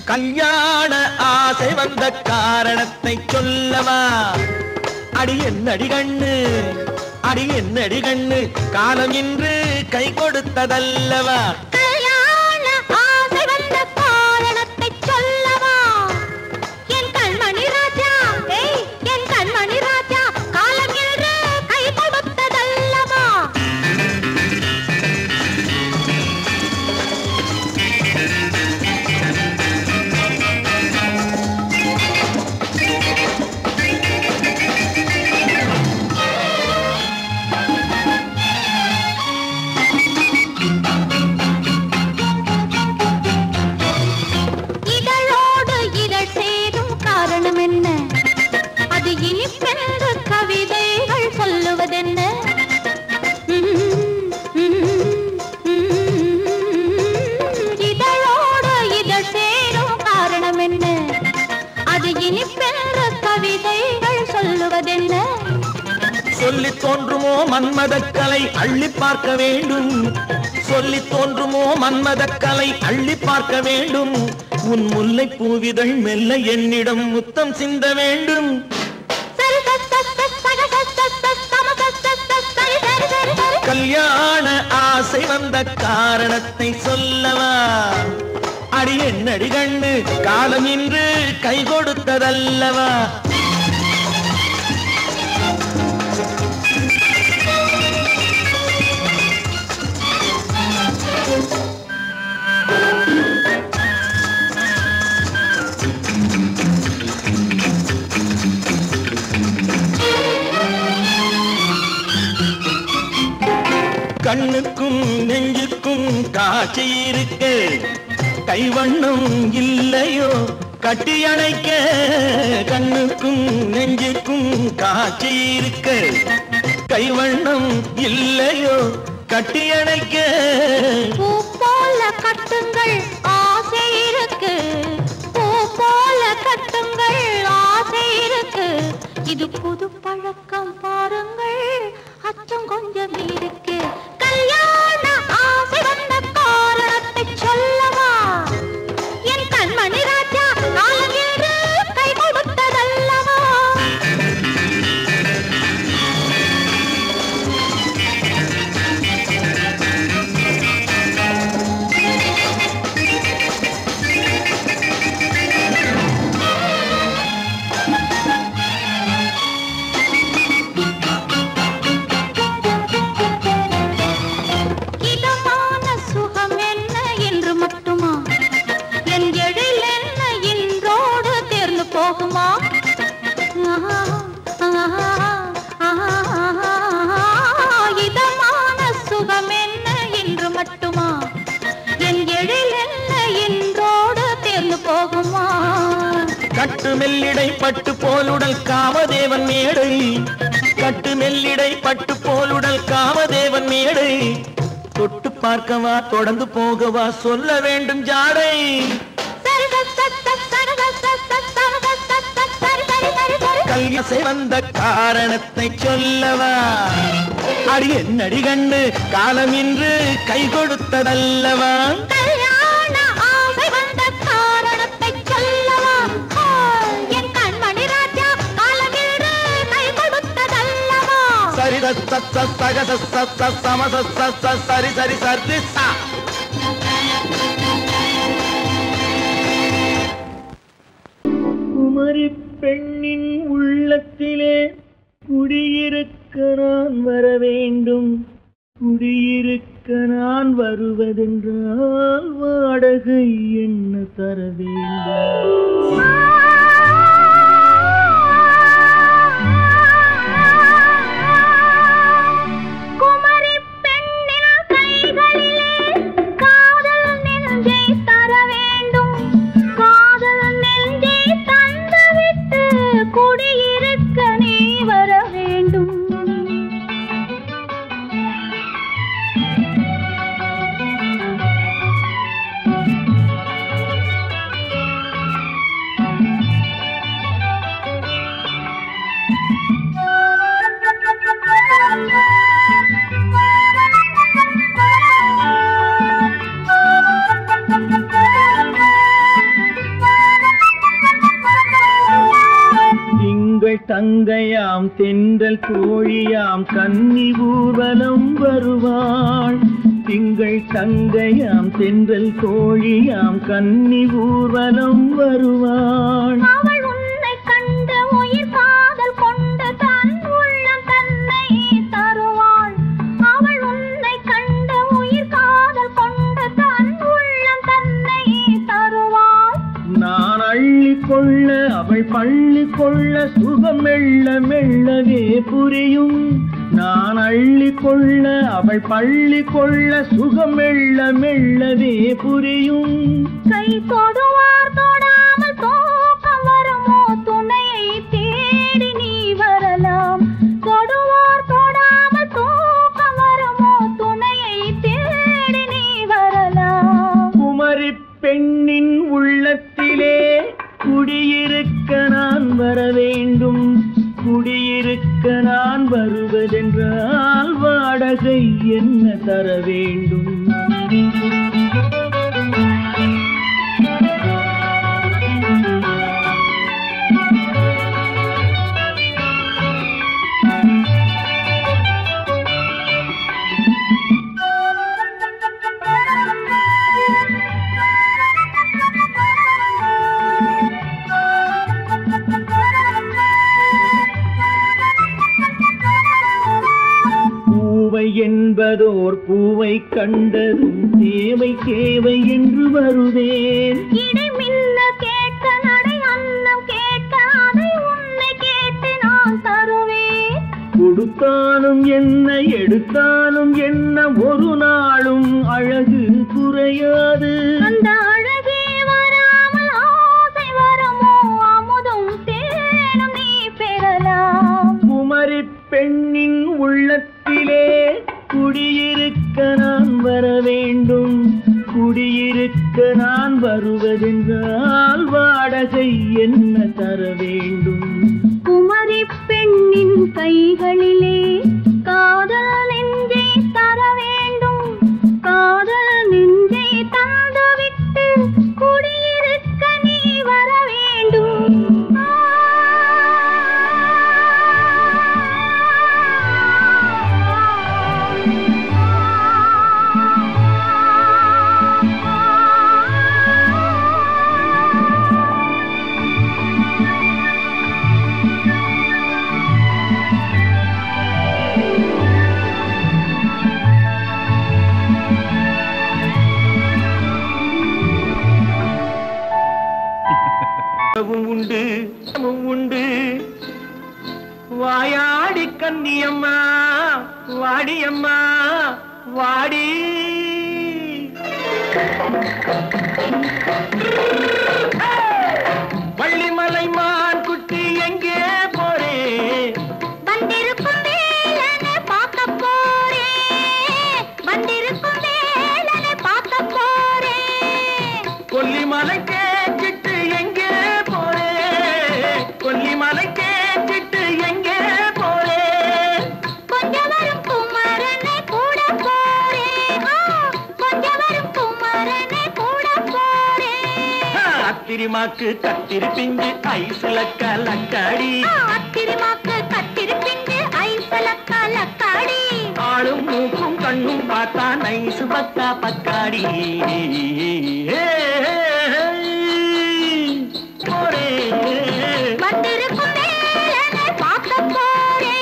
கல்யாண ஆசை வந்த காரணத்தை சொல்லவா அடி என்னடி கண்ணு அடி என்னடி கண்ணு காலம் இன்று கை கொடுத்ததல்லவா கல்யாண ஆசை வந்த காரணத்தை சொல்லவா என் கண்மணி ராஜா என் கண்மணி ராஜா காலம் இன்று சொல்லி தோன்றுமோ மன்மதக்கலை அள்ளி பார்க்க வேண்டும். சொல்லி தோன்றுமோ மன்மதக்கலை அள்ளி பார்க்க வேண்டும். உன் முல்லை பூவிதழ் மெல்ல என்னிடம் முத்தம் சிந்த வேண்டும். கல்யாண ஆசை வந்த காரணத்தை சொல்லவா? அடி என்னடி கண்ணு காலம் இன்று கை கொடுத்ததல்லவா? கண்ணுக்கும் நெஞ்சுக்கும் காட்சி இருக்க கைவண்ணம் இல்லையோ கட்டி அணைக்க. கண்ணுக்கும் நெஞ்சுக்கும் காட்சி இருக்க கைவண்ணம் இல்லையோ கட்டி அணைக்க. பூ போல கட்டுங்கள் ஆசை இருக்கு, பூ போல கட்டுங்கள் ஆசை இருக்கு. இது புது பழக்கம் பாருங்கள், அச்சம் கொஞ்சம் இருக்கு. கல்யாண ஆசை வந்த காரணத்தை சொல்லவா? என் கண்மணி ராஜா காலம் என்று கை கொடுத்ததல்லவா? இதமான சுகம் என்ன என்று மட்டுமா? என் எழில் என்ன என்றோடு தேர்ந்து போகுமா? கட்டு மெல்லிடை பட்டு போலுடல் காமதேவன் மேடை. கட்டு மெல்லிடை பட்டு போலுடல் காமதேவன் மேடை. தொட்டு பார்க்கவா தொடர்ந்து போகவா சொல்ல வேண்டும் ஜாடை. கல்யாசை வந்த காரணத்தை சொல்லவா? அடி என்னடி கண்டு காலம் இன்று கை கொடுத்ததல்லவா? கல்யாண ஆசை வந்த காரணத்தை சொல்லவா? என் கண்மணி ராஜா காலம் என்று கை கொடுத்ததல்லவா? சரி சக சம சரி சரி சரி சா. குமரி பெண்ணின் உள்ளத்திலே குடியிருக்க நான் வர வேண்டும். குடியிருக்க நான் வருவதென்றால் வாடகை என்ன தர வேண்டும்? குமரி பெண்ணின் கைகளிலே காதல் நெஞ்சை தர வேண்டும். காதல் நெஞ்சை தந்துவிட்டு குடியிருக்க நீ வர வேண்டும். தங்கையாம் தென்றல் தோழியாம் கன்னி ஊர்வலம் வருவாள். திங்கள் தங்கையாம் தென்றல் தோழியாம் கன்னி ஊர்வலம் வருவாள். அவள் உன்னை கண்டு உயிர் காதல் கொண்டு தன் உள்ளம் தன்னை தருவாள். அவள் உன்னை கண்டு உயிர் காதல் கொண்டு தன் உள்ளம் தன்னை தருவாள். நான் அள்ளி கொள்ள அவள் பள்ளி கொள்ள சுகம் மெல்ல மெல்லவே புரியும். நான் அள்ளி கொள்ள அவள் பள்ளி கொள்ள சுகம் மெல்ல மெல்லவே புரியும். கை தொடுவார் தொடாமல் தூக்கம் வருமோ? துணையை தேடி நீ வரலாம். தொடுவார் தொடாமல் தூக்கம் வருமோ? துணையை தேடி நீ வரலாம். குமரி பெண்ணின் உள்ளத்திலே குடியிருக்க நான் வர வேண்டும். குடியிருக்க நான் வருவதென்றால் வாடகை என்ன தர வேண்டும்? என்பதோர் பூவை கண்டதும் தேவை தேவை என்று வருவேன். இடை மின்ன கேட்க நடை அன்னம் கேட்க அதை உன்னை கேட்டு நான் தருவேன். கொடுத்தாலும் என்ன எடுத்தாலும் என்ன ஒரு நாளும் அழகு குறையாது. அந்த அழகே வராமல் ஆசை வரமோ அமுதும் தேனும் நீ பெறலாம். குமரி பெண்ணின் உள்ளத்திலே குடியிருக்க நான் வர வேண்டும். குடியிருக்க நான் வருவதென்றால் வாடகை என்ன தர வேண்டும்? குமரி பெண்ணின் கைகளிலே காதல் நெஞ்சை தர வேண்டும். காதல் நெஞ்சை தந்துவிட்டு குடியிருக்க நீ வர வேண்டும். உண்டு உண்டு வாயாடி கன்னியம்மா வாடியம்மா வாடி. வள்ளிமலை மான் குட்டி எங்கே போறே? வந்திருக்கும் வேலனை பார்க்க போறேன். வந்திருக்கும் வேலனை பார்க்க போறேன். கொல்லிமலை கேட்டுட்டு எங்கே போறே? கொல்லிமலை கேட்டுட்டு எங்கே போறே? கொஞ்சம் வரும் குமரனை கூட போறேன். கொஞ்சம் வரும் குமரனை கூட போறேன். அத்திரிமாக்கு கத்திரி பிஞ்சு ஐசுல கலக்காடி. அத்திரிமாக்கு கத்திரி பிஞ்சு ஐசுல கலக்காடி. ஆளும் மூக்கும் கண்ணும் பார்த்தா நைசு பக்கா பக்காடி. போரே வந்திருக்கும் வேலனை பார்க்க போறேன்.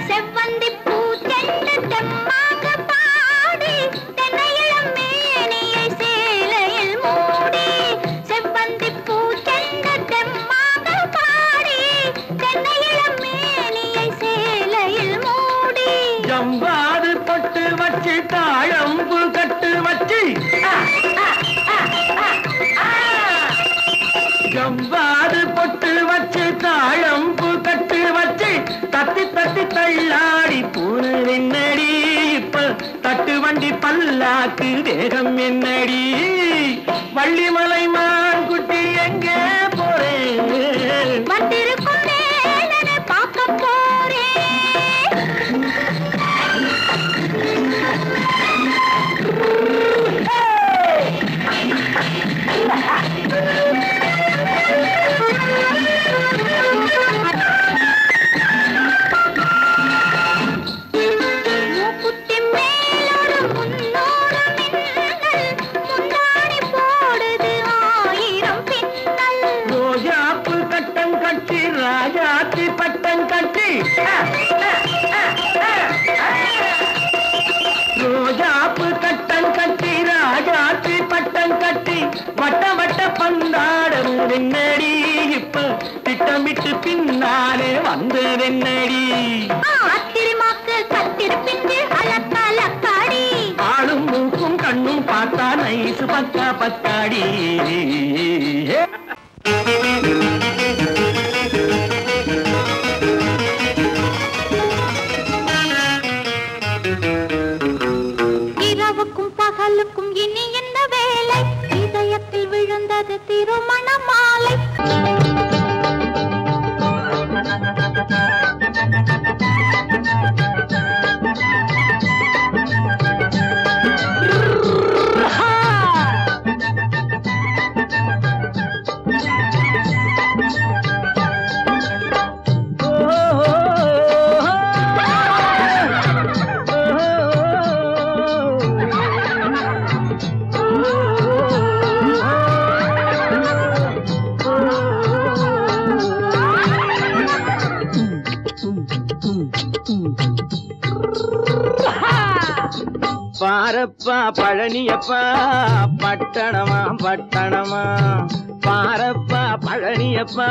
செவ்வந்தி பூ தென்று தெம்மாக பாடி தென்னையிளம் மேனியை சேலையில் மூடி. செவ்வந்தி பூ தென்று தெம்மாக பாடி தென்னையிளம் மேனியை சேலையில் மூடி. ஜம்பாது பொட்டு வச்சு தாழம்பு கட்டு வச்சு. ஜம்பாது பொட்டு வச்சு தாழம்பு கட்டு வச்சு தட்டி தட்டி தள்ளாடி பூனு என்னடி? இப்ப தட்டு வண்டி பல்லாக்கு வேகம் என்னடி? வள்ளிமலை மான் குட்டி எங்கே போறேன்? வந்திருக்கும் வேலனை பார்க்க போறேன். மூக்குத்தி மேலோடு முன்னோடு மின்னல் முந்தாடி போடுது 1000 பின்னல். ரோஜாப்பு கட்டம் கட்டி ராஜாத்தி பட்டம் கட்டி. ரோஜாப்பு கட்டம் கட்டி ராஜாத்தி பட்டம் கட்டி வட்ட வட்ட பந்தாடம் வெண்ணடி. இப்ப திட்டமிட்டு பின்னாலே வந்து வெண்ணடி. அத்திரிமாக்கு கத்திரி பிஞ்சு அலக்காடி. ஆளும் மூக்கும் கண்ணும் பார்த்தா ஐசு பக்கா பக்காடி. இரவுக்கும் பகலுக்கும் இனி என்ன வேலை, இதயத்தில் விழுந்தது திருமண மாலை. பாரப்பா பழனியப்பா பட்டணமா பட்டணமா, பாரப்பா பழனியப்பா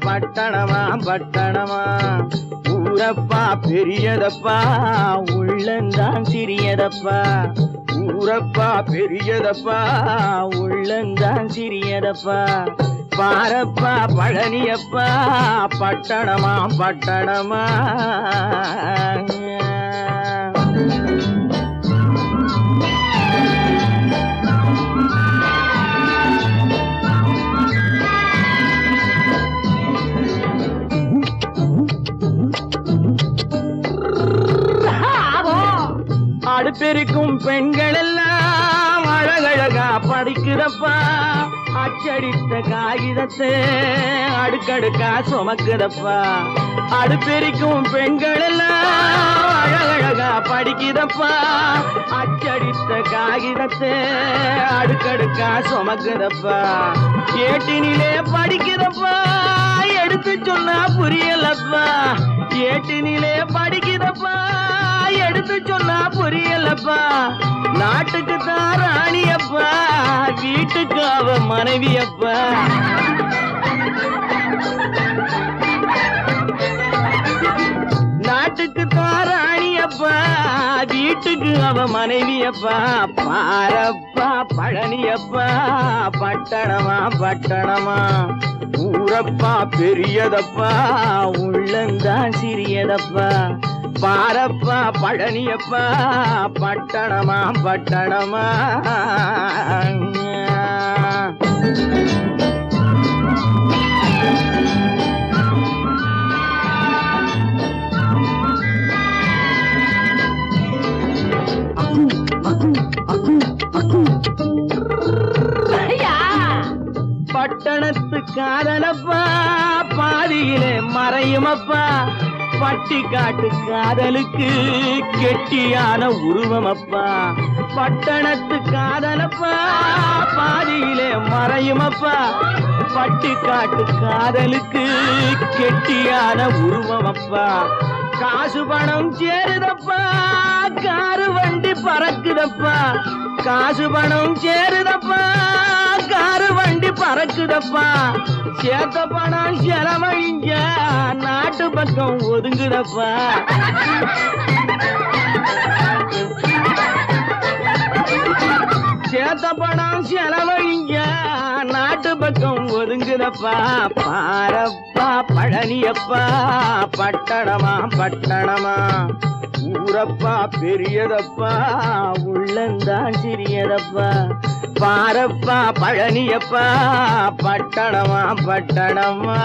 பட்டணமா பட்டணமா, ஊரப்பா பெரியதப்பா உள்ளந்தான் சிறியதப்பா, ஊரப்பா பெரியதப்பா உள்ளந்தான் சிறியதப்பா, பாரப்பா பழனியப்பா பட்டணமா பட்டணமா. அடுப்பெருக்கும் பெண்கள் எல்லாம் அழகழகா படிக்குதப்பா, அச்சடித்த காகிதத்தை அடுக்கடுக்கா சுமக்குதப்பா, அடுப்பெருக்கும் பெண்கள் எல்லாம் அழகழகா படிக்குதப்பா, அச்சடித்த காகிதத்தை அடுக்கடுக்கா சுமக்குதப்பா, ஏட்டினிலே படிக்குதப்பா எடுத்து சொன்னா புரியலப்பா, ஏட்டினிலே படிக்குதப்பா எடுத்து சொன்னா புரியலப்பா, நாட்டுக்கு தான் ராணியப்பா வீட்டுக்கு அவ மனைவியப்பா, நாட்டுக்கு தான் ராணியப்பா வீட்டுக்கு அவ மனைவியப்பா, பாரப்பா பழனியப்பா பட்டணமா பட்டணமா, ஊரப்பா பெரியதப்பா உள்ளந்தான் சிறியதப்பா, பாரப்பா பழனியப்பா பட்டணமா பட்டணமா. பட்டணத்து காதலப்பா பாதியிலே மறையுமப்பா, பட்டி காட்டு காதலுக்கு கெட்டியான உருவமப்பா, பட்டணத்து காதலப்பா பாதியிலே மறையுமப்பா, பட்டி காட்டு காதலுக்கு கெட்டியான உருவமப்பா, காசு பணம் சேருதப்பா காரு வண்டி பறக்குதப்பா, காசு பணம் சேருதப்பா காரு வண்டி பறக்குதப்பா, சேத்த பணம் செலவழிஞ்ச நாட்டு பக்கம் ஒதுங்குதப்பா, சேத்த பணம் செலவழிஞ்ச நாட்டு பக்கம் ஒதுங்குதப்பா, பாரப்பா பழனியப்பா பட்டணமா பட்டணமா, ஊரப்பா பெரியதப்பா உள்ளந்தான் சிறியதப்பா, பாரப்பா பழனியப்பா பட்டணமா பட்டணமா.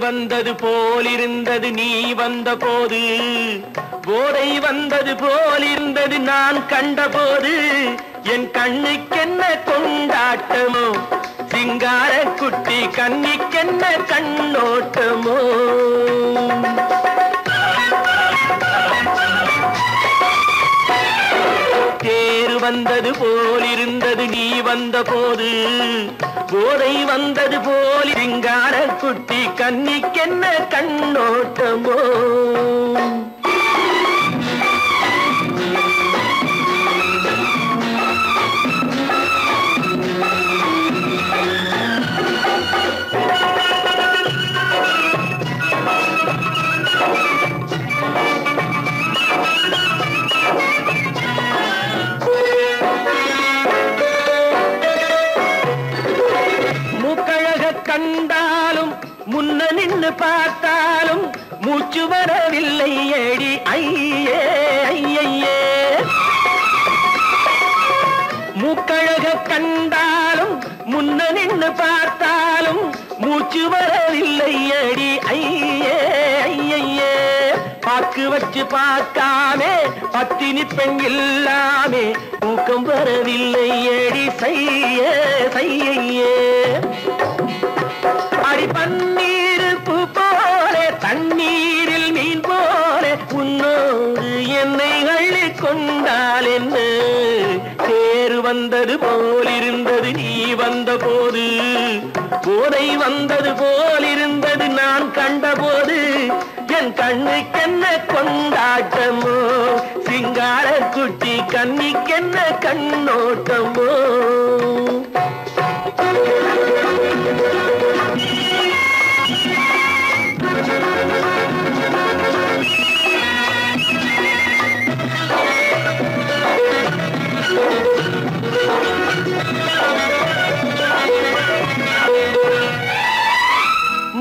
வந்தது போலிருந்தது நீ வந்த போது, போதை வந்தது போலிருந்தது நான் கண்டபோது, என் கண்ணுக்கென்ன கொண்டாட்டமோ, சிங்கார குட்டி கண்ணிக்கென்ன கண்ணோட்டமோ. தேர் வந்தது போலிருந்தது நீ வந்த போது, போதை வந்தது போல் சிங்கார குட்டி கண்ணிக்கென்ன கண்ணோட்டமோ. கண்டாலும் முன்ன நின்று பார்த்தாலும் மூச்சு வரவில்லை ஏடி ஐயே ஐயே. மூக்கழக கண்டாலும் முன்ன நின்று பார்த்தாலும் மூச்சு வரவில்லை ஏடி ஐயே ஐயே. பாக்கு வச்சு பார்க்காமே பத்தினி பெண் இல்லாமே ஊக்கம் வரவில்லை ஏடி செய்ய செய்யே. அடி பன்னீர் பூ போலே தண்ணீரில் மீன் போலே உன்னோடு என்னை அள்ளி கொண்டால் என்ன. தேர் வந்தது போலிருந்தது நீ வந்த போது, போதை வந்தது போலிருந்தது நான் கண்டபோது, என் கண்ணுக்கென்ன கொண்டாட்டமோ, சிங்கார குட்டி கண்ணிக்கென்ன கண்ணோட்டமோ.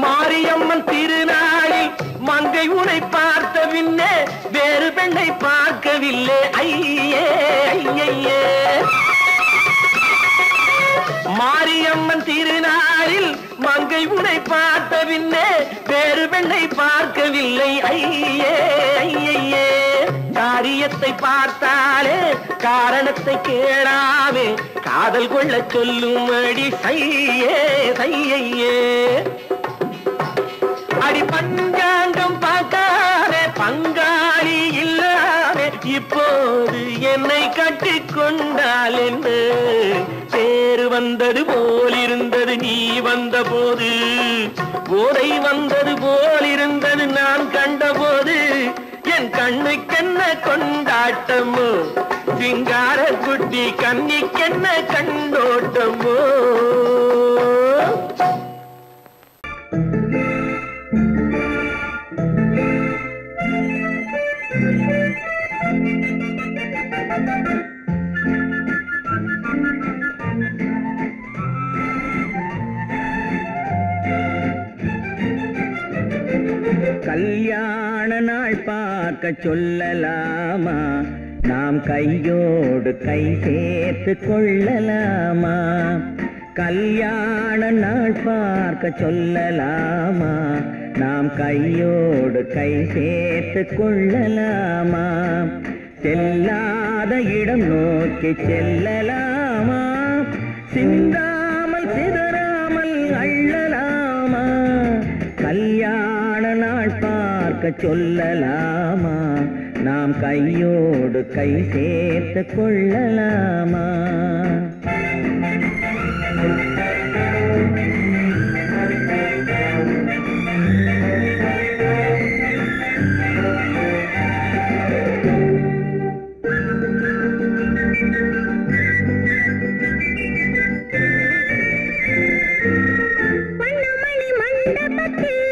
மாரியம்மன் திருநாளில் மங்கை உனை பார்த்த பின்னே வேறு பெண்ணை பார்க்கவில்லை ஐயே ஐயே. மாரியம்மன் திருநாளில் மங்கை உனை பார்த்த பின்னே வேறு பெண்ணை பார்க்கவில்லை ஐயே ஐயே. காரியத்தை பார்த்தாலே காரணத்தை கேளாமே காதல் கொள்ள சொல்லும் அடி சையே சையே. அடி பஞ்சாங்கம் பார்க்காதே பங்காளி இல்லாமே இப்போது என்னை கட்டிக் கொண்டால் என்ன. தேர் வந்தது போலிருந்தது நீ வந்த போது, போதை வந்தது போலிருந்தது நான் கண்டபோது, என் கண்ணுக்கென்ன கொண்டாட்டமோ, சிங்கார குட்டி கண்ணிக்கென்ன கண்ணோட்டமோ. கல்யாண நாள் பார்க்க சொல்லலாமா, நாம் கையோடு கை சேர்த்து கொள்ளலாமா. கல்யாண நாள் பார்க்க சொல்லலாமா, நாம் கையோடு கை சேர்த்து கொள்ளலாமா. செல்லாத இடம் நோக்கி செல்லலாமா, சிந்தாமல் சிதறாமல் அள்ளலாமா. கல்யாண நாள் பார்க்க சொல்லலாமா, நாம் கையோடு கை சேர்த்து கொள்ளலாமா. மண்டபத்தில்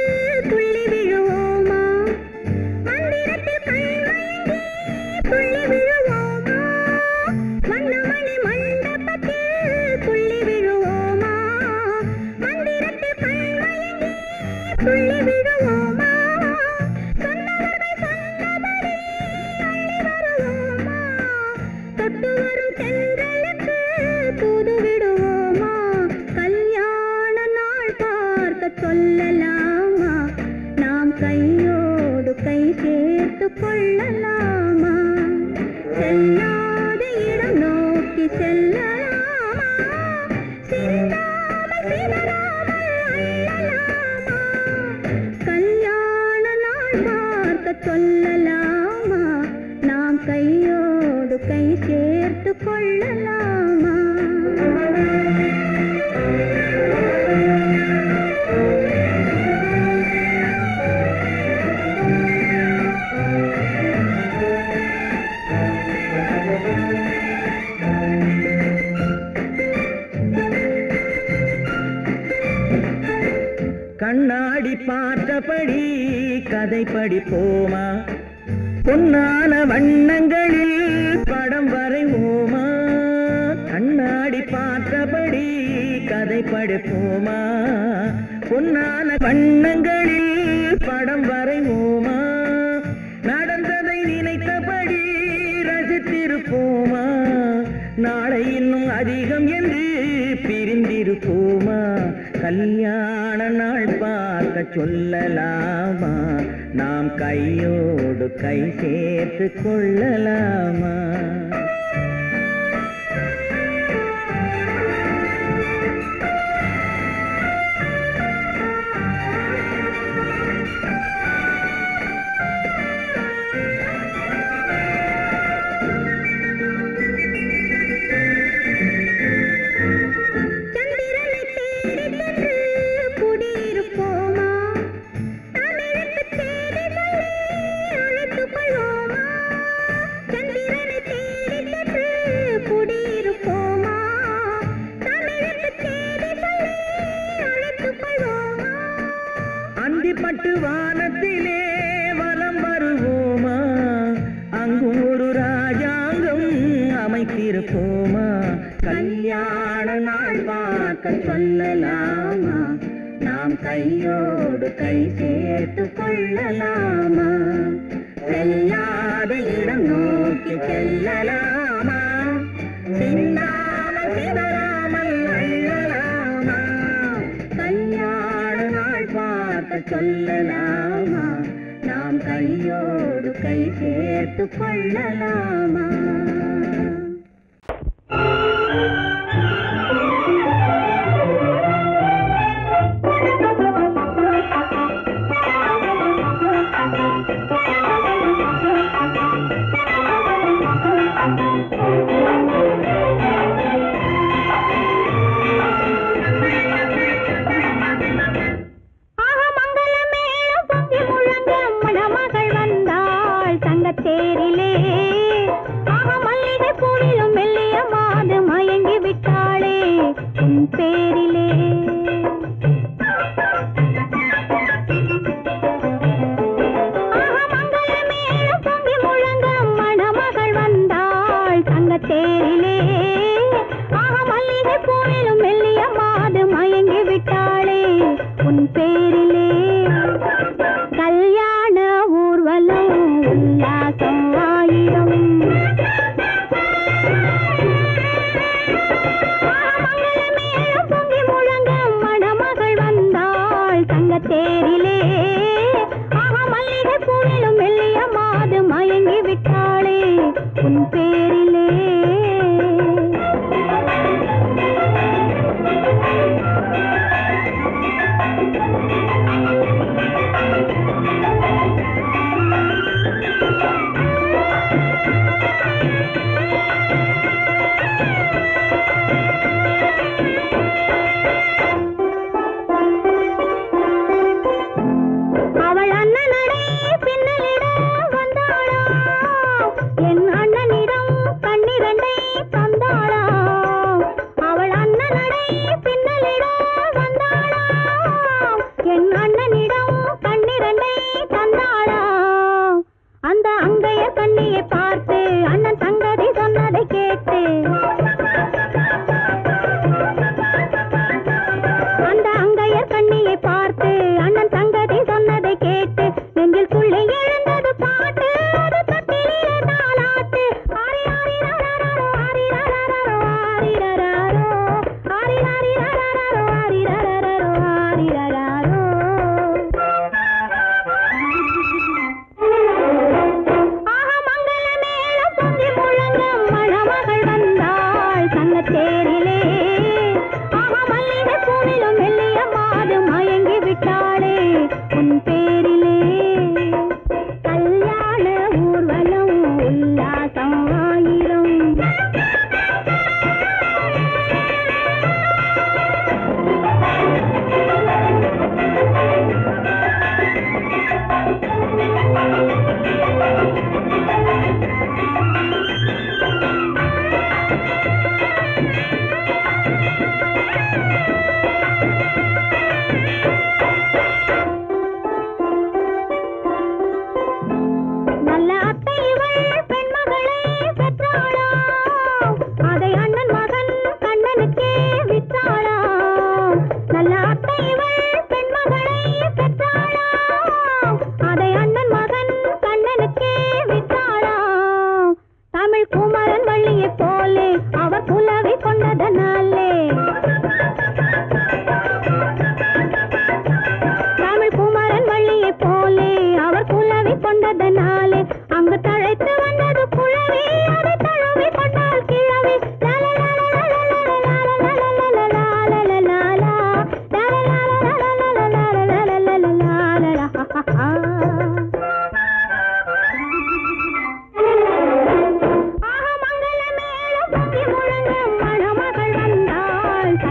கண்ணாடி பார்த்தபடி கதை படிப்போமா பொன்னான வண்ணங்களில் படம் வரைவோமா கண்ணாடி பார்த்தபடி கதை படிப்போமா பொன்னான வண்ணங்களில் படம் வரைவோமா நடந்ததை நினைத்தபடி ரசித்திருப்போமா நாளை இன்னும் அதிகம் என்று பிரிந்திருப்போமா கல்யாண நாள் பார்க்க சொல்லலாமா நாம் கையோடு கை சேர்த்து கொள்ளலாமா பட்டு வானத்திலே வலம் வருவோமா அங்கும் ஒரு ராஜாங்கம் அமைத்திருப்போமா கல்யாண நாள் பார்க்க சொல்லலாமா நாம் கையோடு கை சேர்த்து கொள்ளலாமா செல்லாத இடம் நோக்கி செல்லலாமா சிந்தாமல் சிதறாமல் அள்ளலாமா கல்யாண நாள் பார்க்க சொல்லலாமா நாம் கையோடு கை சேர்த்து கொள்ளலாமா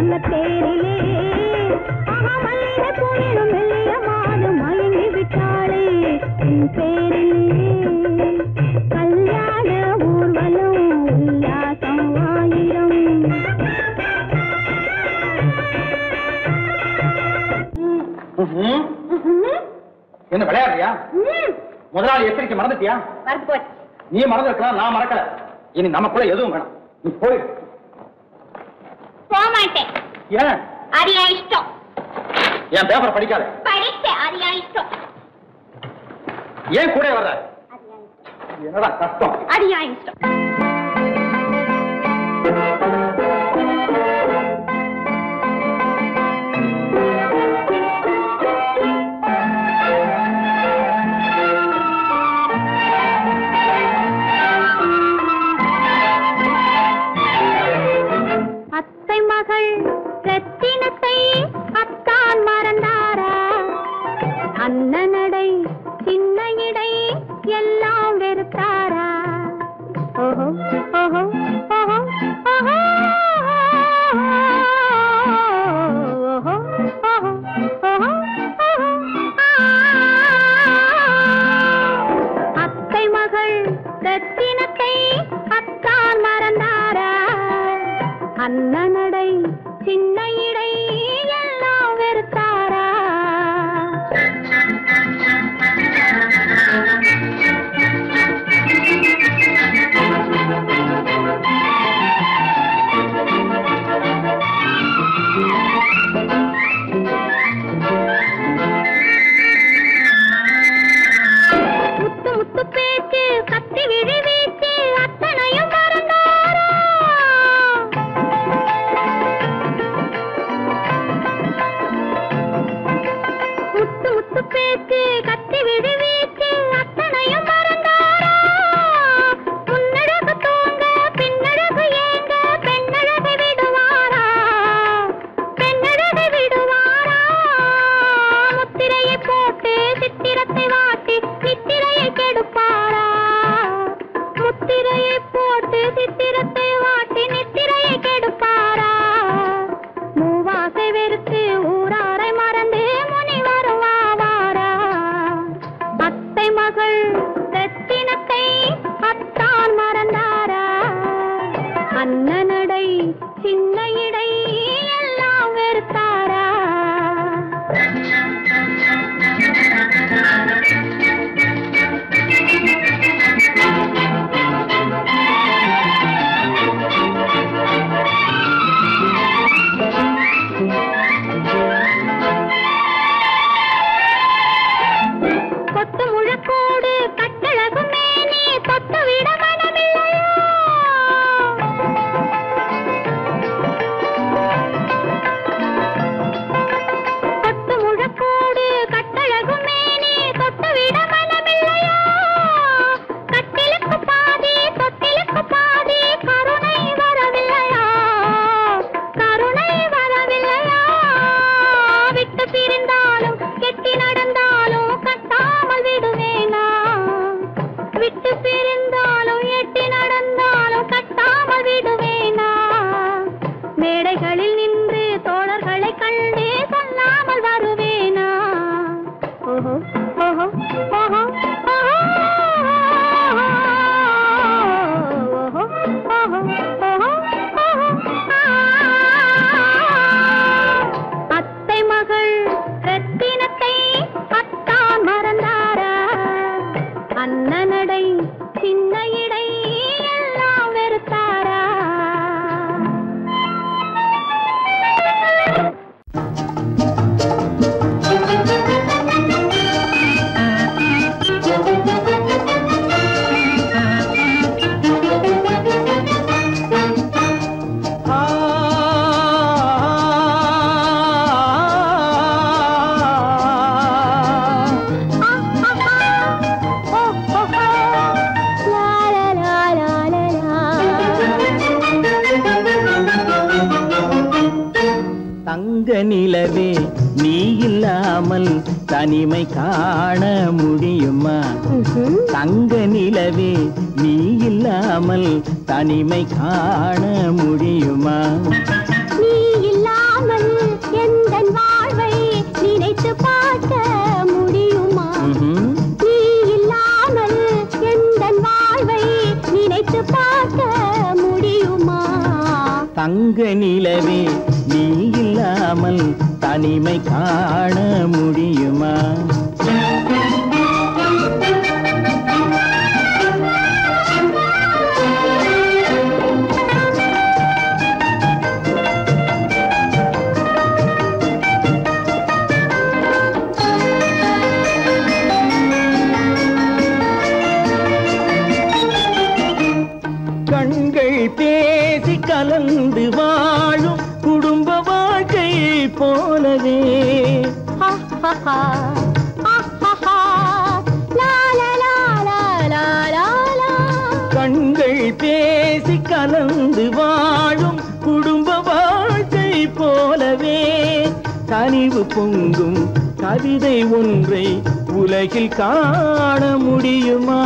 மன்ன தேரிலே மல்லிகை பூவிலும் மெல்லிய மாது மயங்கி விட்டாளே என் பேரிலே கல்யாண ஊர்வலம் உல்லாசம் ஆயிரம். என்ன விளையாடுறியா? முதலாளி எச்சரிக்கை மறந்துட்டியா? மறந்து போச்சு. நீ மறந்து இருக்கலாம், நான் மறக்கல. இனி நமக்குள்ள எதுவும் வேணாம், நீ போயிடு. போக மாட்டேன். ஏன்? அது என் இஷ்டம். என் பேப்பரை படிக்காத. படித்தேன், அது என் இஷ்டம். ஏன் கூட வர்ற? என்னடா கஷ்டம்? அது என் இஷ்டம். அத்தை மகள் ரத்தினத்தை அத்தான் மறந்தாரா? அண்ணனடை சின்ன இடை எல்லாம் வெறுத்தாரா? ஓஹோ ஓஹோ ஓஹோ ஓஹோ ஓஹோ ஓஹோ ஓஹோ. அத்தை மகள் ரத்தினத்தை அத்தான் மறந்தாரா? அண்ணனடை சின்ன இடை எல்லாம் வெறுத்தாரா? முத்து முத்து பேச்சு கத்தி விழி வீச்சு அத்தனையும் மறந்தாரா? முத்து முத்து பேச்சு கத்தி விழி வீச்சு அத்தனையும் மறந்தாரா? முன்னழகு தூங்க பின்னழகு ஏங்க பெண்ணழகை விடுவாரா? பெண்ணழகை விடுவாரா? முத்திரையை போட்டு சித்திரத்தை வாட்டி நித்திரையை கெடுப்பாரா? முத்திரையை போட்டு சித்திரத்தை வாட்டி நித்திரையை கெடுப்பாரா? மூவாசை வெறுத்து ஊராரை மறந்து முனி வருவாரா? அத்தை மகள் ரத்தினத்தை அத்தான் மறந்தாரா? அண்ணனடை சின்ன இடை எல்லாம் வெறுத்தாரா? கொத்து முழக்கோடு கட்டழகு மேனி தொட்டு விட மனமில்லையோ? கொத்து முழக்கோடு கட்டழகு மேனி தொட்டு விட மனமில்லையோ? கட்டிலுக்கு பாதி தொட்டிலுக்கு பாதி கருணை வரவில்லையா? கருணை வரவில்லையா? விட்டு பிரிந்தாலும் கெட்டி நடந்தாலும் கட்டாமல் விடுவேனா? விட்டு பிரிந்தாலும் எட்டி நடந்தாலும் கட்டாமல் விடுவேனா? மேடைகளில் நின்று தோழர்களை கண்டு சொல்லாமல் வருவேனா? ஓஹோ ஓஹோ ஓஹோ ஓஹோ ஓஹோ ஓஹோ ஓஹோ ஓஹோ. அத்தை மகள் ரத்தினத்தை அத்தான் மறந்தாரா? அண்ணனடை சின்ன இடை எல்லாம் வெறுத்தாரா? தங்க நிலவே நீ இல்லாமல் தனிமை காண முடியுமா? தங்க நிலவே நீ இல்லாமல் தனிமை காண முடியுமா? நீ இல்லா தங்க நிலவே நீ இல்லாமல் தனிமை காண முடியுமா? கண்கள் பேசி கலந்து வாழும் குடும்ப வாழ்க்கை போலவே கண்கள் பேசி கலந்து வாழும் குடும்ப வாழ்க்கை போலவே கனிவு பொங்கும் கவிதை ஒன்றை உலகில் காண முடியுமா?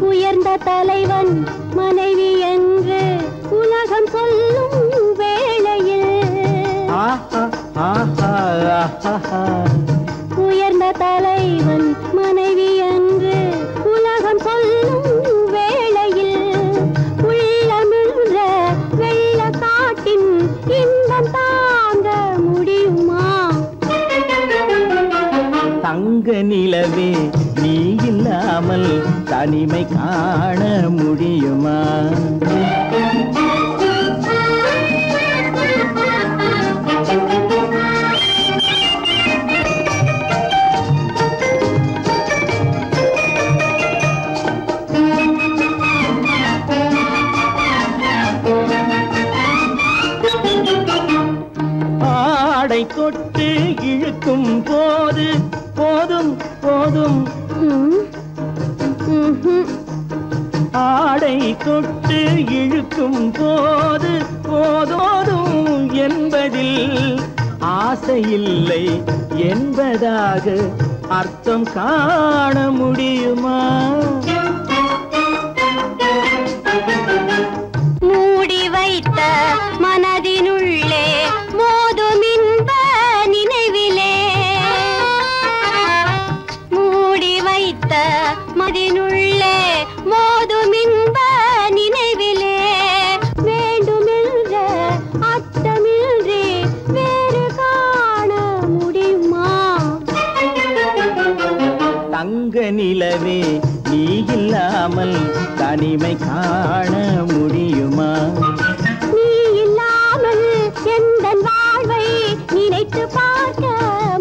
உயர்ந்த தலைவன் மனைவி என்று உலகம் சொல்லும் வேளையில் உயர்ந்த தலைவன் மனைவி என்று உலகம் சொல்லும் வேளையில் உள்ளமிழ்ற வெள்ள காட்டின் இன்பம் தாங்க முடியுமா? தங்க நிலவே நீ இல்லாமல் தனிமை காண முடியுமா? ஆடை தொட்டு இழுக்கும் போது போதும் போதும் ஆடை தொட்டு இழுக்கும் போது போதோதும் என்பதில் ஆசையில்லை என்பதாக அர்த்தம் காண முடியுமா? மூடி வைத்த மனதினுள்ளே மோதும் இன்ப நினைவிலே மூடி வைத்த மனதினுள்ளே மோதும் இன்ப நினைவிலே வேண்டுமென்ற அச்சமின்றி வேறு காண முடியுமா? தங்க நிலவே நீ இல்லாமல் தனிமை காண முடியுமா? நீ இல்லாமல் எந்தன் வாழ்வை நினைத்து பார்க்க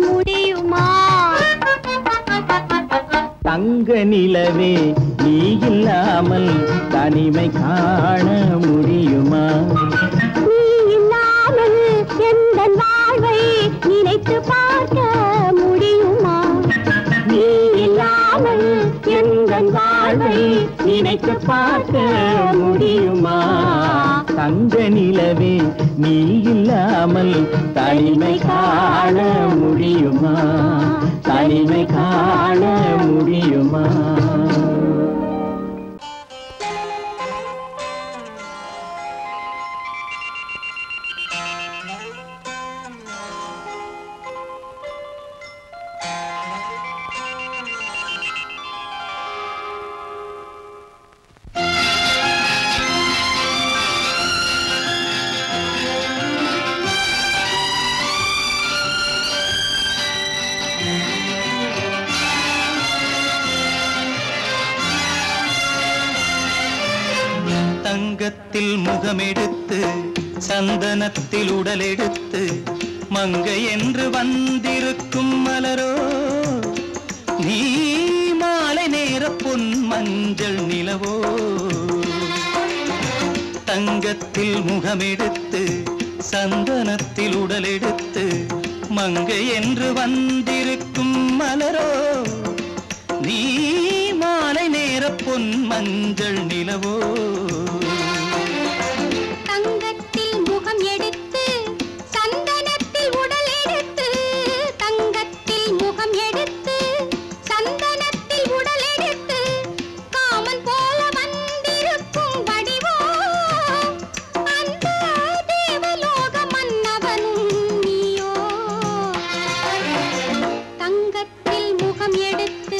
முடியுமா? தங்க நிலவே நீ இல்லாமல் தனிமை காண முடியுமா? நீ இல்லாமல் எந்தன் வாழ்வை நினைத்து பார்க்க முடியுமா? நீ இல்லாமல் எந்தன் வாழ்வை நினைத்து பார்க்க முடியுமா? தங்க நிலவே நீ இல்லாமல் தனிமை காண முடியுமா? தனிமை காண முடியுமா? தங்கத்தில் முகமெடுத்து சந்தனத்தில் உடலெடுத்து மங்கை என்று வந்திருக்கும் மலரோ நீ மாலை நேர பொன் மஞ்சள் நிலவோ தங்கத்தில் முகமெடுத்து சந்தனத்தில் உடலெடுத்து மங்கை என்று வந்திருக்கும் மலரோ நீ மாலை நேர பொன் மஞ்சள் நிலவோ தங்கத்தில் முகம் எடுத்து சந்தனத்தில் உடல் எடுத்து தங்கத்தில் முகம் எடுத்து சந்தனத்தில் உடல் எடுத்து காமன் போல வந்திருக்கும் வடிவோ அந்த தேவலோக மன்னவனும் நீயோ தங்கத்தில் முகம் எடுத்து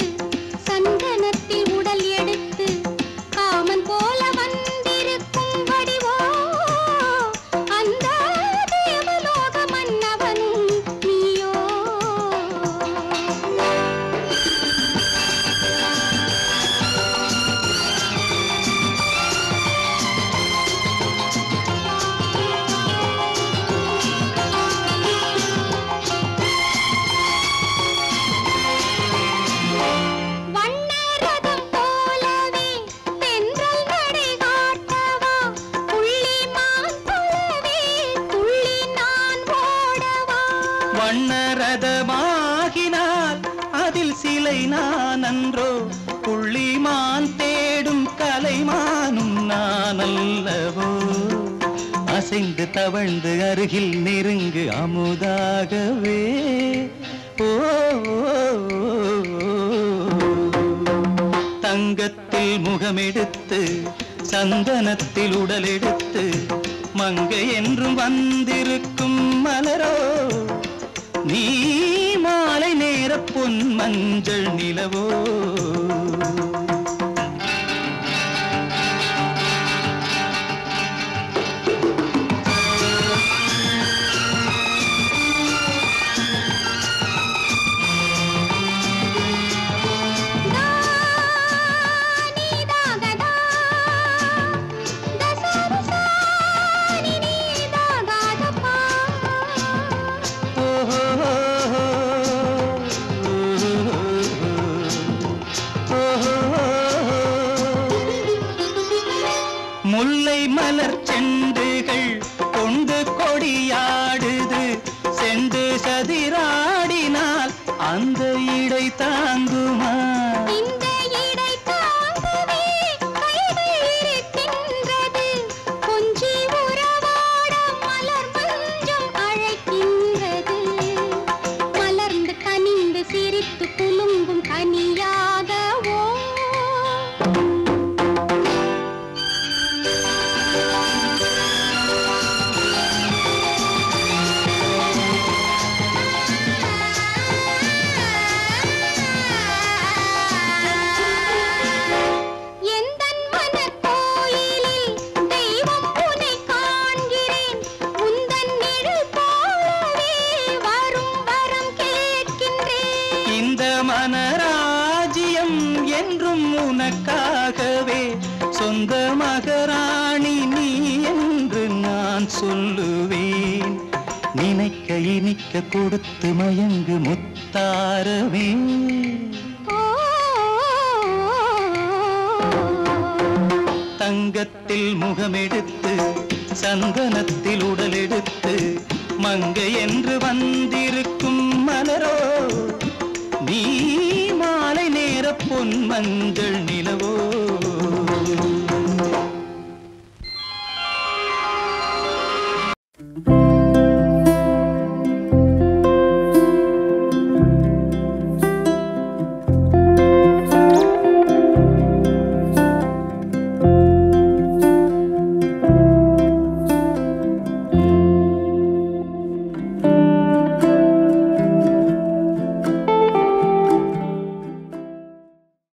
சந்தனத்தில் உடல் எடுத்து காமன் போல அன்றோ புள்ளிமான் தேடும் கலைமானும் நான் அல்லவோ அசைந்து தவழ்ந்து அருகில் நெருங்கு அமுதாகவே ஓ தங்கத்தில் முகமெடுத்து சந்தனத்தில் உடலெடுத்து மங்கை என்றும் வந்திருக்கும் மலரோ நீ மாலை நேர பொன் மஞ்சள் நிலவோ முல்லை மலர் செண்டுகள் கொண்டு கொடியாடுது செண்டு சதிராடினால் அந்த இடை தாங்குமா இந்த இடை தாங்குவே கைகள் இருக்கின்றது கொஞ்சி உறவாட மலர் மஞ்சம் அழைக்கின்றது மலர்ந்து கனிந்து சிரித்து குலுங்கும் கனியாகவோ மனராஜ்யம் என்றும் உனக்காகவே சொந்த மகராணி நீ என்று நான் சொல்லுவேன் நினைக்க இனிக்க கொடுத்து மயங்கு முத்தாரவே தங்கத்தில் முகமெடுத்து சந்தனத்தில் உடலெடுத்து மங்கை என்று வந்திருக்கும் மலரோ நீ மாலை நேர பொன் மஞ்சள்